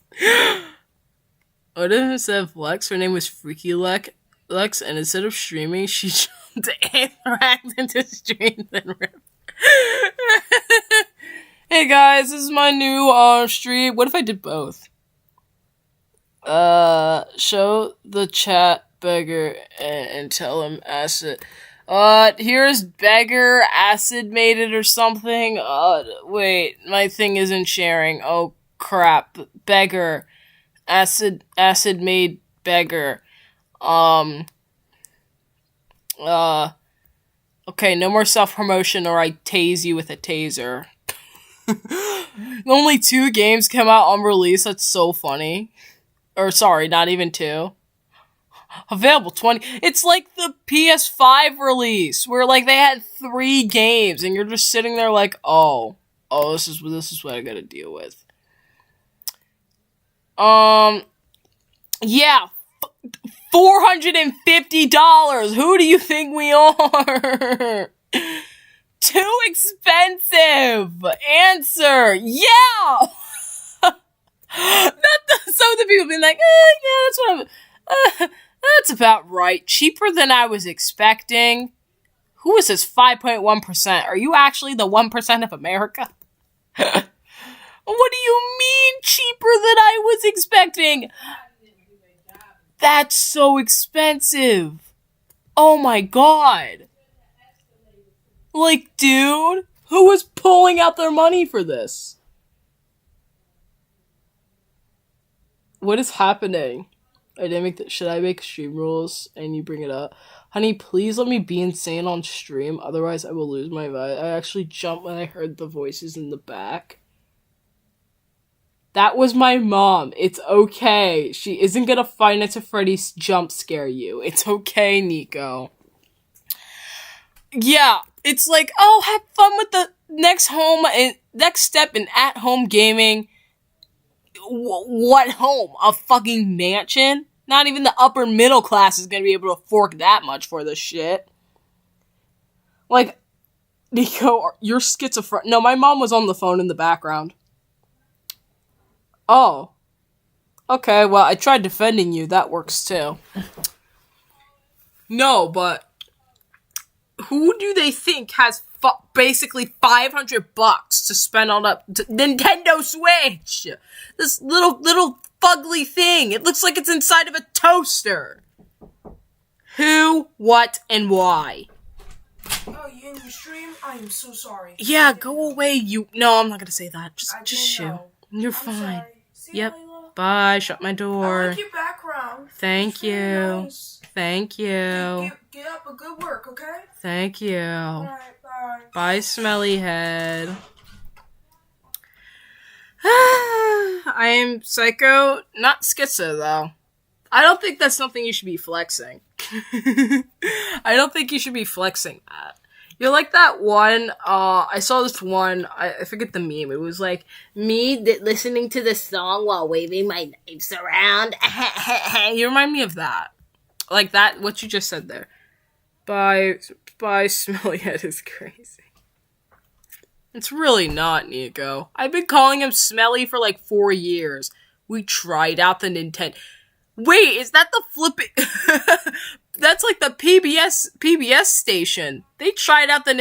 What if instead of Lex, her name was Freaky Lex, and instead of streaming, she jumped Anthrax into streams and ripped. Hey guys, this is my new stream. What if I did both? Show the chat Beggar and tell him Acid. Here's Beggar, Acid made it or something. Wait, my thing isn't sharing. Oh crap. Beggar. Acid made Beggar. Okay, no more self-promotion or I tase you with a taser. Only 2 games come out on release, that's so funny. Or sorry, not even 2. Available 20. It's like the PS5 release, where like they had 3 games, and you're just sitting there like, oh, this is what I gotta deal with. Yeah, $450. Who do you think we are? Too expensive. Answer. Yeah. Some of the people been like, yeah, that's what that's about right. Cheaper than I was expecting. Who is this 5.1%? Are you actually the 1% of America? What do you mean cheaper than I was expecting? That's so expensive. Oh my god. Like, dude, who was pulling out their money for this? What is happening? Should I make stream rules and you bring it up? Honey, please let me be insane on stream, otherwise I will lose my vibe. I actually jumped when I heard the voices in the back. That was my mom. It's okay. She isn't gonna Five Nights at Freddy's jump scare you. It's okay, Nico. Yeah, it's like, oh, have fun with the next step in at-home gaming. What home? A fucking mansion? Not even the upper middle class is gonna be able to afford that much for this shit. Like, Nico, you're schizophrenic. No, my mom was on the phone in the background. Oh. Okay, well, I tried defending you. That works too. No, but who do they think has basically $500 to spend on a Nintendo Switch? This little fugly thing. It looks like it's inside of a toaster. Who, what, and why?
Oh, you in your stream? I am so sorry.
Yeah, go away, you. No, I'm not gonna say that. Just shoot.
Know.
You're
I'm
fine.
sorry. See
Yep.
you, Layla?
Bye. Shut my door.
I like your background.
Thank
It's
you.
really nice.
Thank you.
Get up a good work, okay?
Thank you.
Alright, bye.
Bye, smelly head. I am psycho, not schizo, though. I don't think that's something you should be flexing. I don't think you should be flexing that. You're like that one, I saw this one, I forget the meme, it was like, me listening to the song while waving my knives around. You remind me of that. Like that, what you just said there. Bye, smelly head is crazy. It's really not, Nico. I've been calling him Smelly for like 4 years. We tried out the Nintendo. Wait, is that the flipping? That's like the PBS station. They tried out the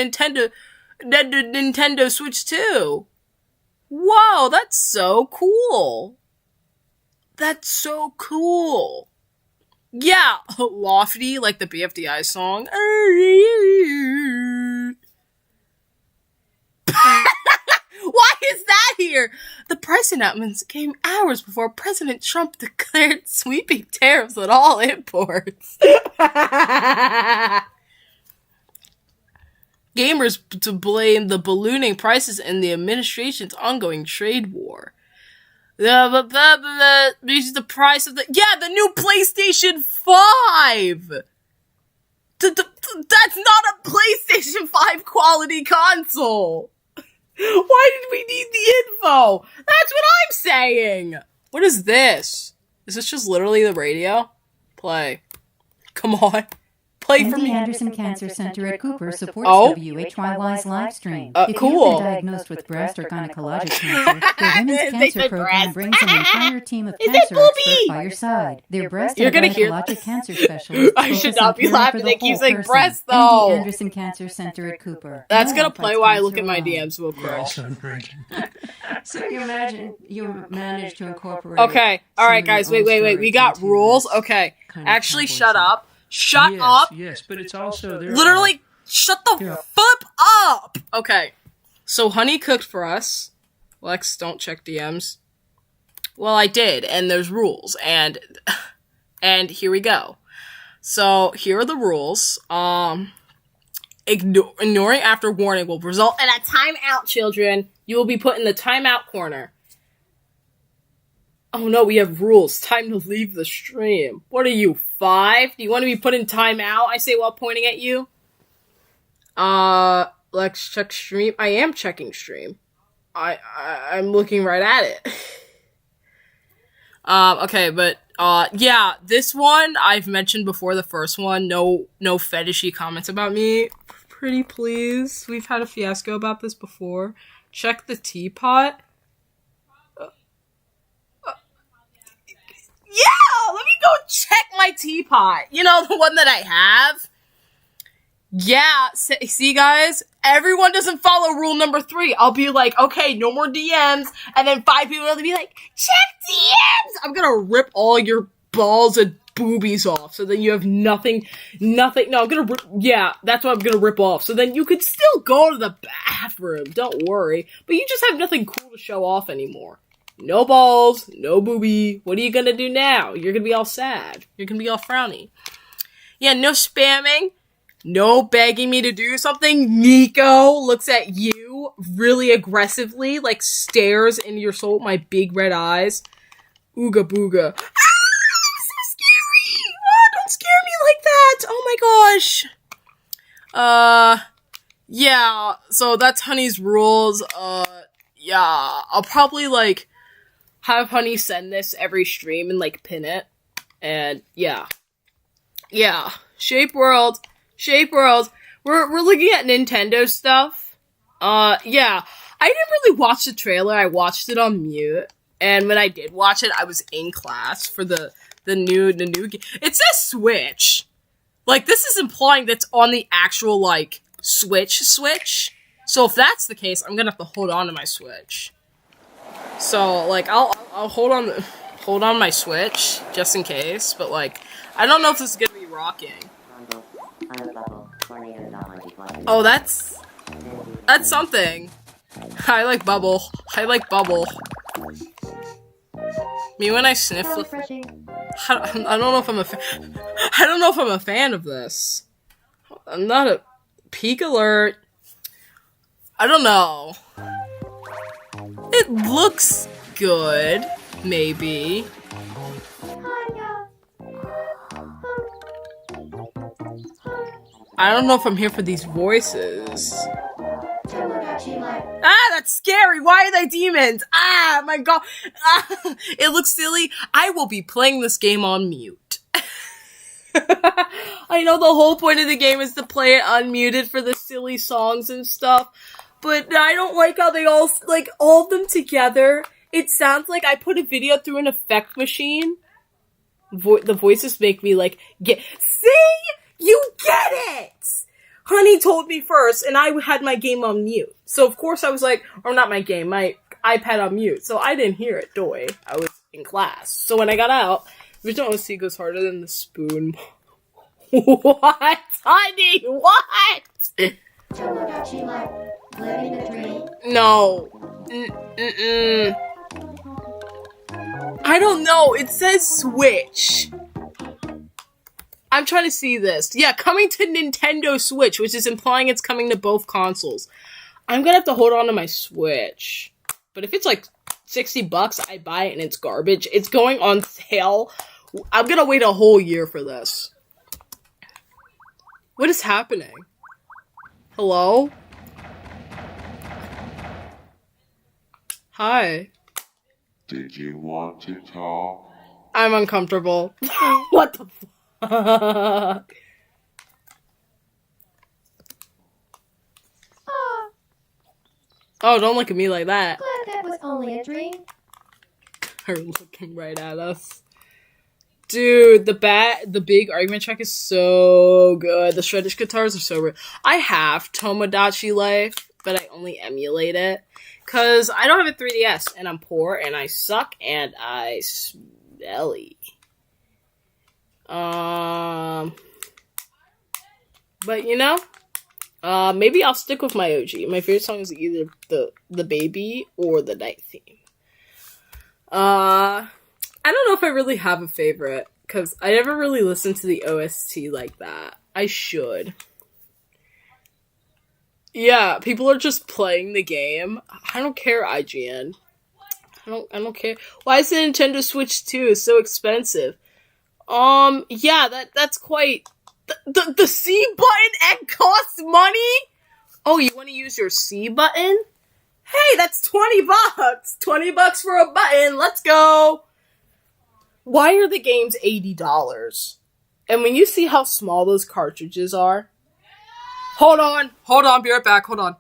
Nintendo Switch too. Whoa, that's so cool. That's so cool. Yeah, Lofty, like the BFDI song. Why is that here? The price announcements came hours before President Trump declared sweeping tariffs on all imports. Gamers to blame the ballooning prices and the administration's ongoing trade war. This is the price of the new PlayStation 5! That's not a PlayStation 5 quality console! Why did we need the info? That's what I'm saying! What is this? Is this just literally the radio? Play. Come on. Play for
MD
me.
Anderson Cancer Center at Cooper supports
Oh.
WHYY's live stream. If
Cool.
you've been diagnosed with breast or gynecologic cancer, their Women's
They
Cancer
said
Program
breast.
brings an entire team of
They said
cancer experts
boobie.
by your side. Their breast
You're
and
gonna hear
gynecologic cancer specialists
I should
focus
not
on
be
caring
laughing.
for
They
the
keep
whole
saying
person.
breast,
MD
though.
Anderson Cancer Center at Cooper.
That's
No
gonna
one
play
fights
while I
cancer
look at my
alone.
DMs real quick.
So you managed to incorporate.
Okay, alright guys, wait. We got rules. Okay.
kind of
Actually,
cowboy
shut
song.
up. Shut up.
Yes, but it's also there.
Literally, shut the flip up! Okay. So, Honey cooked for us. Lex, don't check DMs. Well, I did, and there's rules, and here we go. So, here are the rules. Ignoring after warning will result in a timeout, children. You will be put in the timeout corner. Oh no, we have rules. Time to leave the stream. What are you, 5? Do you want to be put in timeout? I say while pointing at you. Let's check stream. I am checking stream. I'm looking right at it. Okay, but, yeah, this one, I've mentioned before the first one, no fetishy comments about me. Pretty please. We've had a fiasco about this before. Check the teapot. Yeah, let me go check my teapot. You know, the one that I have. Yeah, see guys, everyone doesn't follow rule number 3. I'll be like, okay, no more DMs, and then 5 people will be like, check DMs! I'm gonna rip all your balls and boobies off, so then you have nothing, no, I'm gonna rip, yeah, that's what I'm gonna rip off, so then you could still go to the bathroom, don't worry, but you just have nothing cool to show off anymore. No balls, no booby. What are you gonna do now? You're gonna be all sad. You're gonna be all frowny. Yeah, no spamming. No begging me to do something. Nico looks at you really aggressively, like stares into your soul with my big red eyes. Ooga booga. Ah, that was so scary! Oh, don't scare me like that! Oh my gosh. Yeah, so that's Honey's rules. Yeah, I'll probably, like, have Honey send this every stream and, like, pin it. And, yeah. Yeah. Shape World. We're looking at Nintendo stuff. Yeah. I didn't really watch the trailer. I watched it on mute. And when I did watch it, I was in class for the new game. It says Switch. Like, this is implying that's on the actual, like, Switch. So if that's the case, I'm gonna have to hold on to my Switch. So, like, I'll hold on my Switch, just in case, but, like, I don't know if this is gonna be rocking. Oh, that's something. I like bubble. Me when I sniff the... I don't know if I'm a fan. I don't know if I'm a fan of this. I'm not a... Peak alert. I don't know. It looks good. Maybe. I don't know if I'm here for these voices. Ah, that's scary. Why are they demons? Ah, my god. Ah, it looks silly. I will be playing this game on mute. I know the whole point of the game is to play it unmuted for the silly songs and stuff, but I don't like how they all, like, all of them together. It sounds like I put a video through an effect machine. The voices make me, like, see? You get it! Honey told me first, and I had my game on mute. So, of course, I was like, or not my game, my iPad on mute. So, I didn't hear it, doy. I was in class. So, when I got out, Original OC goes harder than the spoon. What? Honey, what? No. I don't know. It says Switch. I'm trying to see this. Yeah, coming to Nintendo Switch, which is implying it's coming to both consoles. I'm gonna have to hold on to my Switch. But if it's like $60, I buy it and it's garbage. It's going on sale. I'm gonna wait a whole year for this. What is happening? Hello? Hi.
Did you want to talk?
I'm uncomfortable. What the fuck? Oh, don't look at me like that.
Glad that was only a dream.
Her looking right at us. Dude, the big argument track is so good. The Shreddish guitars are so real. I have Tomodachi Life, but I only emulate it. Cause I don't have a 3DS, and I'm poor, and I suck, and I smelly. But you know, maybe I'll stick with my OG. My favorite song is either the baby or the night theme. I don't know if I really have a favorite, because I never really listened to the OST like that. I should. Yeah, people are just playing the game. I don't care, IGN. I don't care. Why is the Nintendo Switch 2 is so expensive? Yeah, that's quite... The C button and costs money? Oh, you want to use your C button? Hey, that's $20! $20 for a button, let's go! Why are the games $80? And when you see how small those cartridges are... Hold on, be right back, hold on.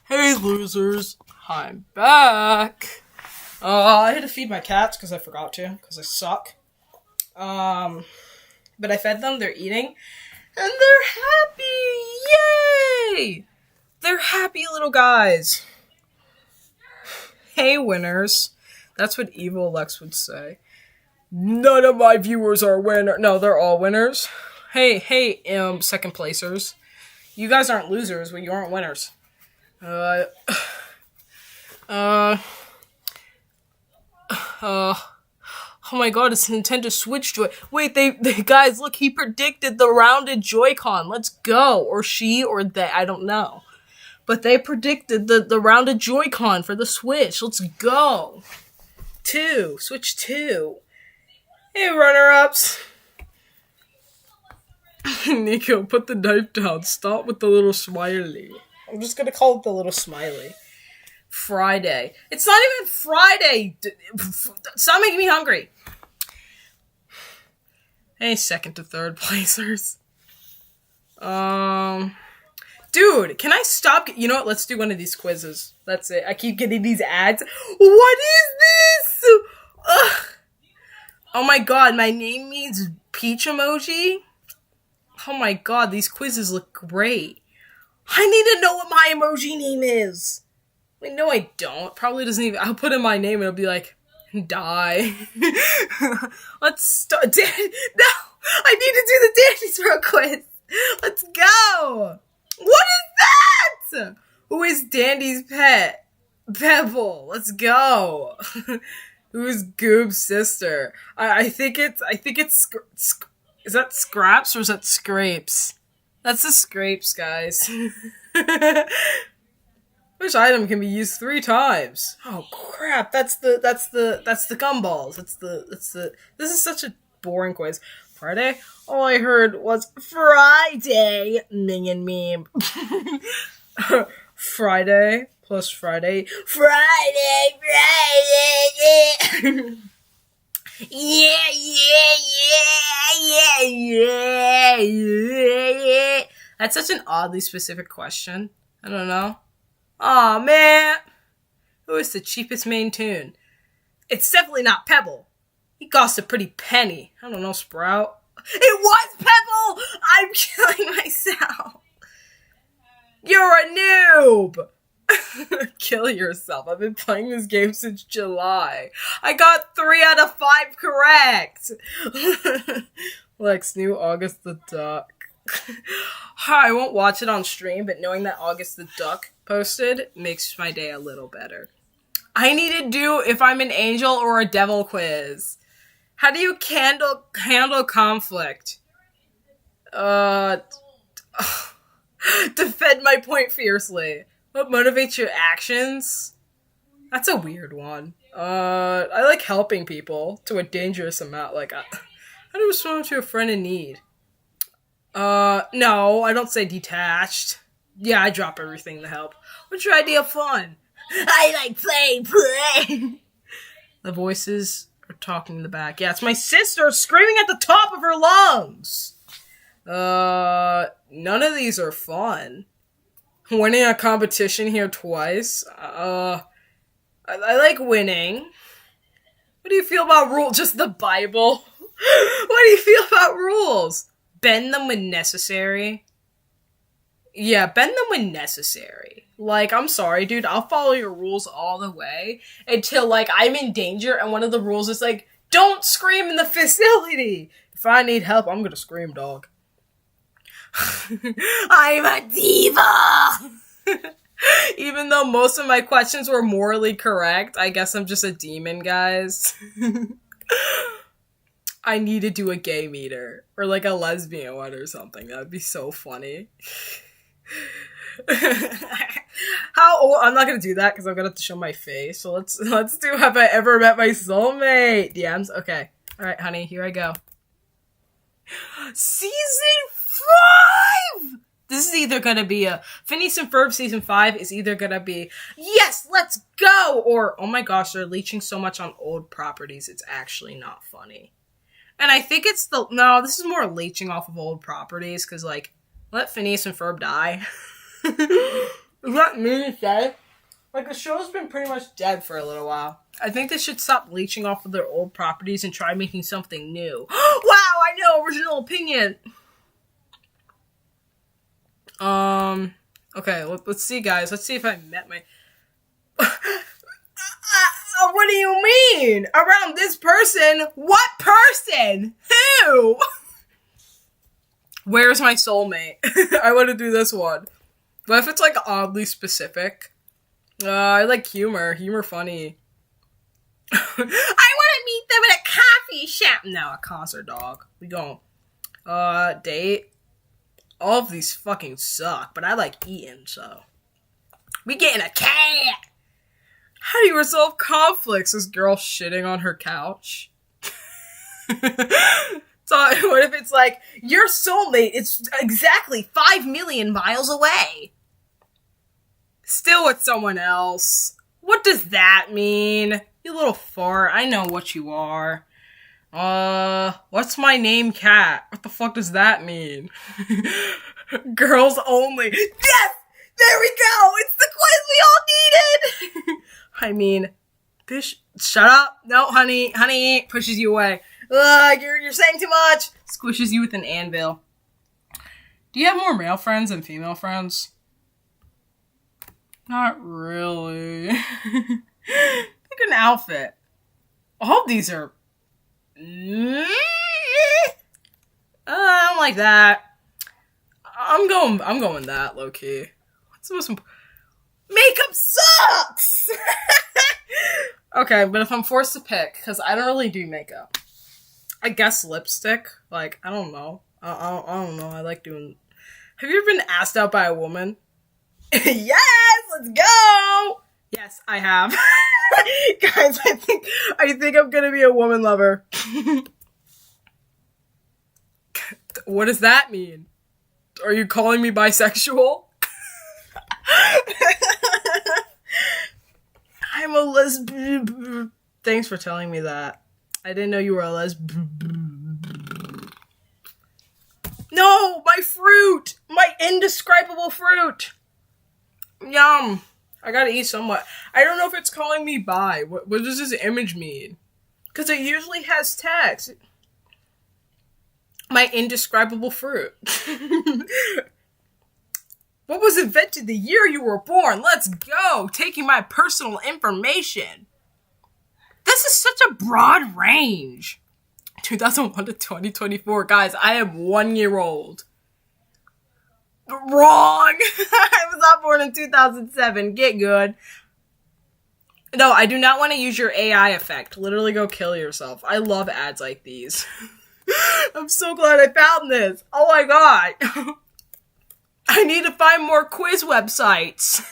Hey losers, I'm back. I had to feed my cats because I forgot to, because I suck. But I fed them, they're eating, and they're happy! Yay! They're happy little guys. Hey winners. That's what evil Lex would say. None of my viewers are winners. No, they're all winners. Hey, second placers. You guys aren't losers, but you aren't winners. Oh my god, it's Nintendo Switch Joy. Wait, they guys, look, he predicted the rounded Joy-Con. Let's go. Or she, or they, I don't know. But they predicted the rounded Joy-Con for the Switch. Let's go. Switch 2. Hey, runner-ups. Nico, put the knife down. Stop with the little smiley. I'm just gonna call it the little smiley. Friday. It's not even Friday! Stop making me hungry. Hey, second to third placers. Dude, can I stop? You know what? Let's do one of these quizzes. That's it. I keep getting these ads. What is this? Ugh. Oh my god, my name means peach emoji? Oh my god, these quizzes look great. I need to know what my emoji name is. Wait, no I don't. Probably doesn't even. I'll put in my name and it'll be like, die. Let's start. No! I need to do the Dandy's Bro quiz. Let's go. What is that? Who is Dandy's pet? Pebble. Let's go. Who's Goob's sister? I think it's is that Scraps or is that Scrapes? That's the Scrapes, guys. Which item can be used 3 times? Oh crap! That's the gumballs. This is such a boring quiz. Friday? All I heard was Friday. Minion meme. Friday plus Friday. Friday. Yeah. That's such an oddly specific question. I don't know. Aw, man. Who is the cheapest main tune? It's definitely not Pebble. He cost a pretty penny. I don't know, Sprout. It was Pebble! I'm killing myself. You're a noob! Kill yourself. I've been playing this game since July. I got 3 out of 5 correct. Lex, new August the Duck. I won't watch it on stream, but knowing that August the Duck posted makes my day a little better. I need to do if I'm an angel or a devil quiz. How do you handle conflict? Defend my point fiercely. What motivates your actions? That's a weird one. I like helping people to a dangerous amount. Like, how do you respond to a friend in need? No, I don't say detached. Yeah, I drop everything to help. What's your idea of fun? I like play. The voices are talking in the back. Yeah, it's my sister screaming at the top of her lungs. None of these are fun. Winning a competition here twice. I like winning. What do you feel about rules? Just the Bible. What do you feel about rules? Bend them when necessary. Yeah, bend them when necessary. Like, I'm sorry, dude, I'll follow your rules all the way until, like, I'm in danger and one of the rules is, like, don't scream in the facility. If I need help, I'm gonna scream, dog. I'm a diva! Even though most of my questions were morally correct, I guess I'm just a demon, guys. I need to do a gay meter. Or like a lesbian one or something. That would be so funny. How old? I'm not gonna do that because I'm gonna have to show my face. So let's do Have I Ever Met My Soulmate? DMs? Okay. Alright, honey, here I go. Season 5! This is either gonna be a Phineas and Ferb season 5 is either gonna be yes, let's go, or oh my gosh, they're leeching so much on old properties, it's actually not funny. And I think it's this is more leeching off of old properties, because like, let Phineas and Ferb die. Is that mean to say? Like, the show's been pretty much dead for a little while. I think they should stop leeching off of their old properties and try making something new. Wow, I know, original opinion! Okay, let's see, guys. Let's see if I met my... what do you mean? Around this person? What person? Who? Where's my soulmate? I want to do this one. What if it's, like, oddly specific? I like humor. Humor funny. I want to meet them at a coffee shop. No, a concert, dog. We gon' date. All of these fucking suck, but I like eating, so. We getting a cat! How do you resolve conflicts? This girl shitting on her couch? So, what if it's like, your soulmate is exactly 5 million miles away? Still with someone else. What does that mean? You little fart, I know what you are. What's my name, cat? What the fuck does that mean? Girls only. Yes! There we go! It's the quiz we all needed! I mean, bitch, shut up. No, honey, pushes you away. Ugh, you're saying too much. Squishes you with an anvil. Do you have more male friends than female friends? Not really. Pick an outfit. All of these are... I don't like that. I'm going that, low-key. What's the most important? Makeup sucks! Okay, but if I'm forced to pick, because I don't really do makeup, I guess lipstick. Like, I don't know. I don't know. I like doing... Have you ever been asked out by a woman? Yes! Let's go! Yes, I have. Guys, I think I'm gonna be a woman lover. What does that mean? Are you calling me bisexual? I'm a lesbian. Thanks for telling me that. I didn't know you were a lesbian. No, my fruit! My indescribable fruit! Yum. I gotta eat somewhat. I don't know if it's calling me bi. What does this image mean? Because it usually has text. My indescribable fruit. What was invented the year you were born? Let's go! Taking my personal information. This is such a broad range. 2001 to 2024. Guys, I am 1 year old. Wrong! I was not born in 2007. Get good. No, I do not want to use your AI effect. Literally go kill yourself. I love ads like these. I'm so glad I found this. Oh my god. I need to find more quiz websites.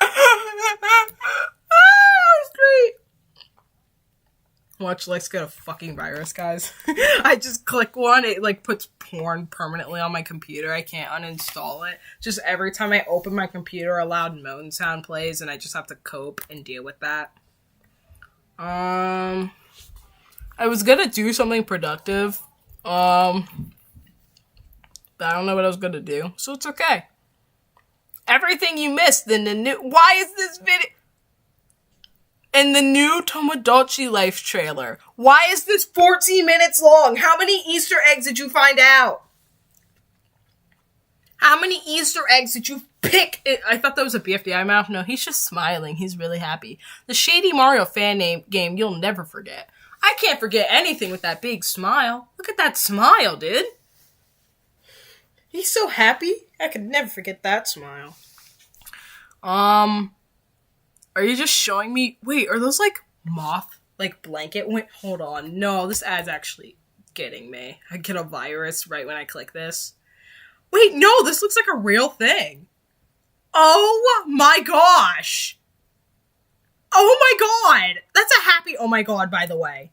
That was great. Watch, let's get a fucking virus, guys. I just click one, it like puts porn permanently on my computer. I can't uninstall it. Just every time I open my computer, a loud moan sound plays, and I just have to cope and deal with that. I was gonna do something productive, but I don't know what I was gonna do, so it's okay. Everything you missed in the new... Why is this video... In the new Tomodachi Life trailer. Why is this 14 minutes long? How many Easter eggs did you find out? How many Easter eggs did you pick? I thought that was a BFDI mouth. No, he's just smiling. He's really happy. The Shady Mario fan game you'll never forget. I can't forget anything with that big smile. Look at that smile, dude. He's so happy. I could never forget that smile. Are you just showing me... Wait, are those, like, moth, like, blanket... Wait, hold on. No, this ad's actually getting me. I get a virus right when I click this. Wait, no, this looks like a real thing. Oh my gosh. Oh my god. That's a happy oh my god, by the way.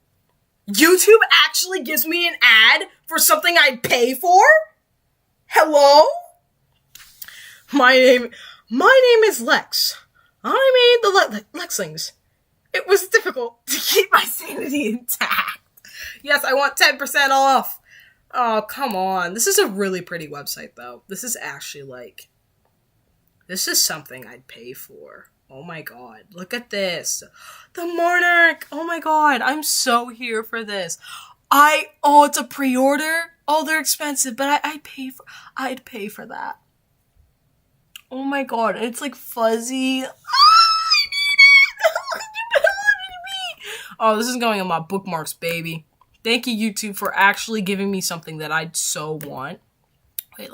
YouTube actually gives me an ad for something I pay for? Hello? My name is Lex. I made the Lexlings. It was difficult to keep my sanity intact. Yes, I want 10% off. Oh, come on. This is a really pretty website, though. This is actually, like... This is something I'd pay for. Oh my god, look at this. The Monarch! Oh my god, I'm so here for this. It's a pre-order? Oh, they're expensive, but I'd pay for that. Oh my god, it's like fuzzy. Oh, this is going on my bookmarks, baby. Thank you, YouTube, for actually giving me something that I so want. Wait,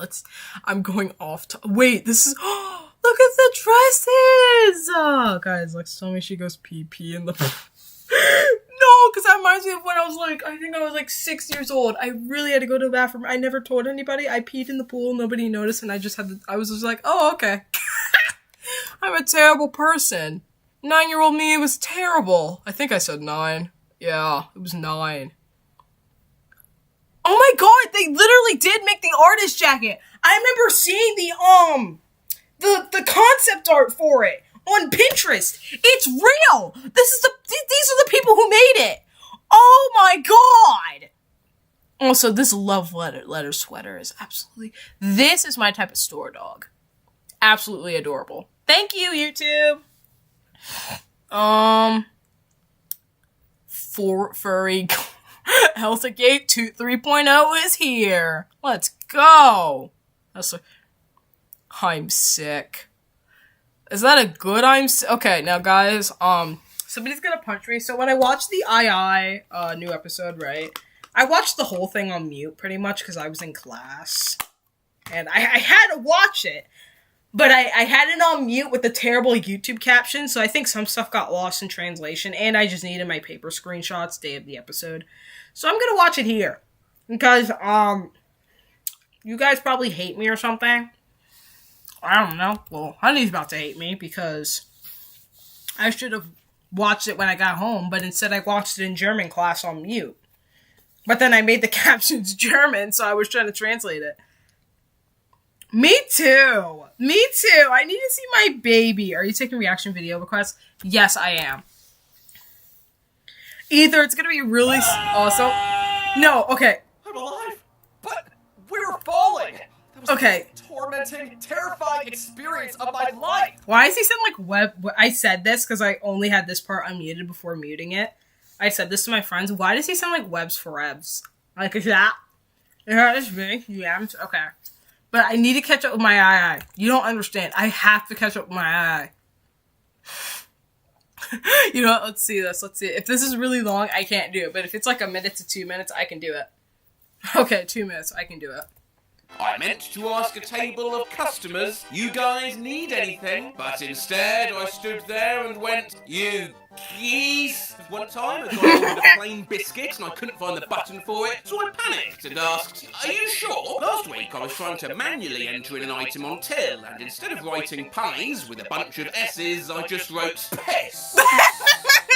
I'm going off to, wait, this is, look at the dresses! Oh, guys, Lex told me she goes pee in the, no, because that reminds me of when I was like 6 years old. I really had to go to the bathroom. I never told anybody. I peed in the pool, nobody noticed, and I was just like, oh, okay. I'm a terrible person. 9-year-old me was terrible. I think I said 9. Yeah, it was 9. Oh my god, they literally did make the artist jacket. I remember seeing the concept art for it on Pinterest. It's real. These are the people who made it. Oh my god. Also, this love letter sweater is this is my type of store dog. Absolutely adorable. Thank you, YouTube. Furry Health Gate 3.0 is here. Let's go. I'm sick. Is that a good okay, now guys, somebody's gonna punch me. So when I watched the new episode, right? I watched the whole thing on mute pretty much because I was in class. And I had to watch it. But I had it on mute with the terrible YouTube caption, so I think some stuff got lost in translation, and I just needed my paper screenshots day of the episode. So I'm gonna watch it here. Because, you guys probably hate me or something. I don't know. Well, Honey's about to hate me because I should have watched it when I got home, but instead I watched it in German class on mute. But then I made the captions German, so I was trying to translate it. Me too. I need to see my baby. Are you taking reaction video requests? Yes, I am. Either it's gonna be really awesome. No, okay.
I'm alive, but we're falling. That was
okay.
The most tormenting, terrifying experience of my life.
Why does he sound like Web? I said this because I only had this part unmuted before muting it. I said this to my friends. Why does he sound like Webs for Revs? Like, is that? Yeah, it's me. Yeah, okay. But I need to catch up with my eye. You don't understand. I have to catch up with my eye. You know what? Let's see this. Let's see. If this is really long, I can't do it. But if it's like 1 minute to 2 minutes, I can do it. Okay, 2 minutes. I can do it.
I meant to ask a table of customers, you guys need anything? But instead, I stood there and went, you geese. One time, I got a plain biscuit and I couldn't find the button for it, so I panicked and asked, are you sure? Last week, I was trying to manually enter in an item on till, and instead of writing pies with a bunch of S's, I just wrote piss.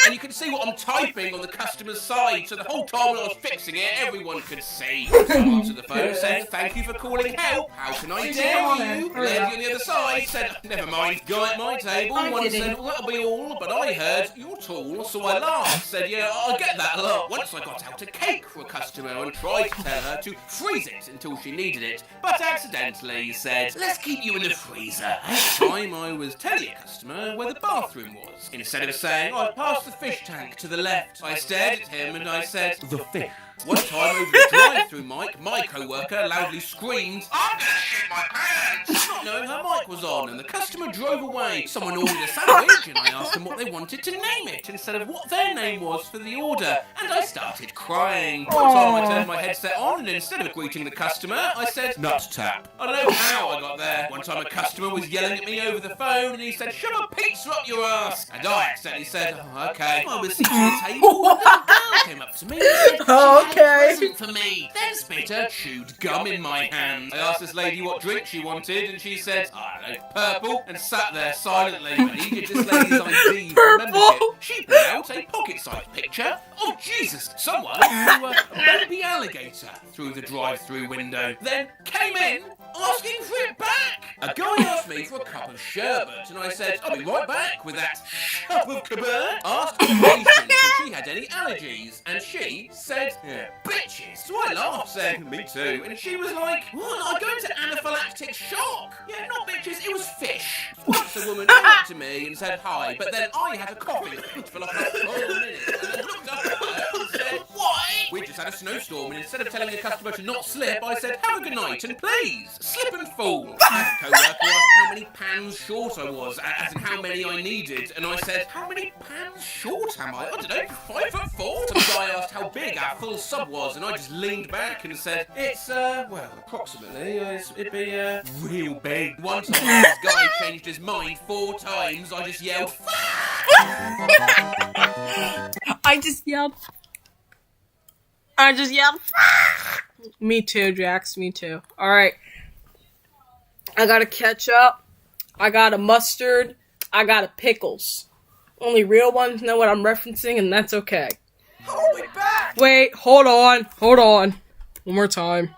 And you can see what I'm typing on the customer's side, so the whole time I was fixing it, everyone could see. So I answered the phone, said, thank you for calling help. How can I dare you? The lady on the other side said, never mind, go at my table. One said, well, that'll be all, but I heard, you're tall, so I laughed. Said, yeah, I get that a lot. Once I got out a cake for a customer and tried to tell her to freeze it until she needed it, but accidentally said, let's keep you in the freezer. This time I was telling a customer where the bathroom was. Instead of saying, I passed the fish tank to the left, I stared at him and I said, the fish. One time over the drive-through mic, my co-worker loudly screamed, I'm gonna shit my pants! Not knowing her mic was on, and the customer drove away. Someone ordered a sandwich, and I asked them what they wanted to name it, instead of what their name was for the order, and I started crying. One time I turned my headset on, and instead of greeting the customer, I said, nut tap. I don't know how I got there. One time a customer was yelling at me over the phone, and he said, shove a pizza up your ass! And I accidentally said, oh, okay. I was sitting at the table, and a girl came up to me and said, okay. Present for me. Then Spitter chewed gum in my hand. I asked this lady what drink she wanted, and she said, I don't know, purple, and sat there silently. I needed this lady's ID for membership. She pulled out a pocket-sized picture of Jesus. Someone threw a baby alligator through the drive-through window, then came in asking for it back. A guy asked me for a cup of sherbet, and I said, I'll be right back with that cup of kabert. Asked the patient if she had any allergies, and she said, yeah, bitches. So I laughed, saying, me too, and she was like, what, I go into anaphylactic shock? Yeah, not bitches, it was fish. Once a woman came up to me and said hi, but then I had a coughing fit for like a full minute, and then looked up at her and said, why? We just had a snowstorm, and instead of telling the customer to not slip, I said, have a good night, and please, slip and fall. I had a co-worker asked how many pounds short I was, as in how many I needed, and I said, how many pounds short am I? I don't know, 5'4"? Some guy asked how big our full sub was, and I just leaned back and said, it's, well, approximately, it'd be, real big. One time, this guy changed his mind 4 times, I just yelled,
I just yelled. Me too, Jax. Me too. Alright. I got a ketchup. I got a mustard. I got a pickles. Only real ones know what I'm referencing, and that's okay.
Holy back!
Wait, hold on. One more time.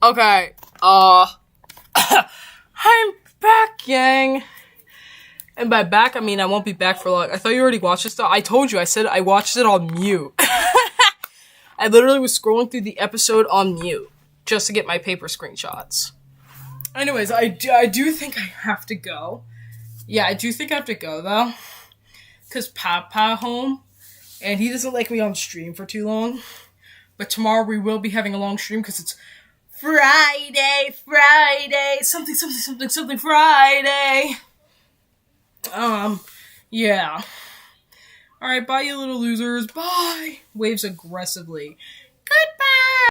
Okay, I'm back, gang. And by back, I mean I won't be back for long. I thought you already watched this stuff. I told you, I said I watched it on mute. I literally was scrolling through the episode on mute just to get my paper screenshots. Anyways, I do think I have to go. Yeah, I do think I have to go, though. Because Papa home, and he doesn't like me on stream for too long. But tomorrow we will be having a long stream because it's Friday, something Friday. Yeah. Alright, bye you little losers. Bye. Waves aggressively.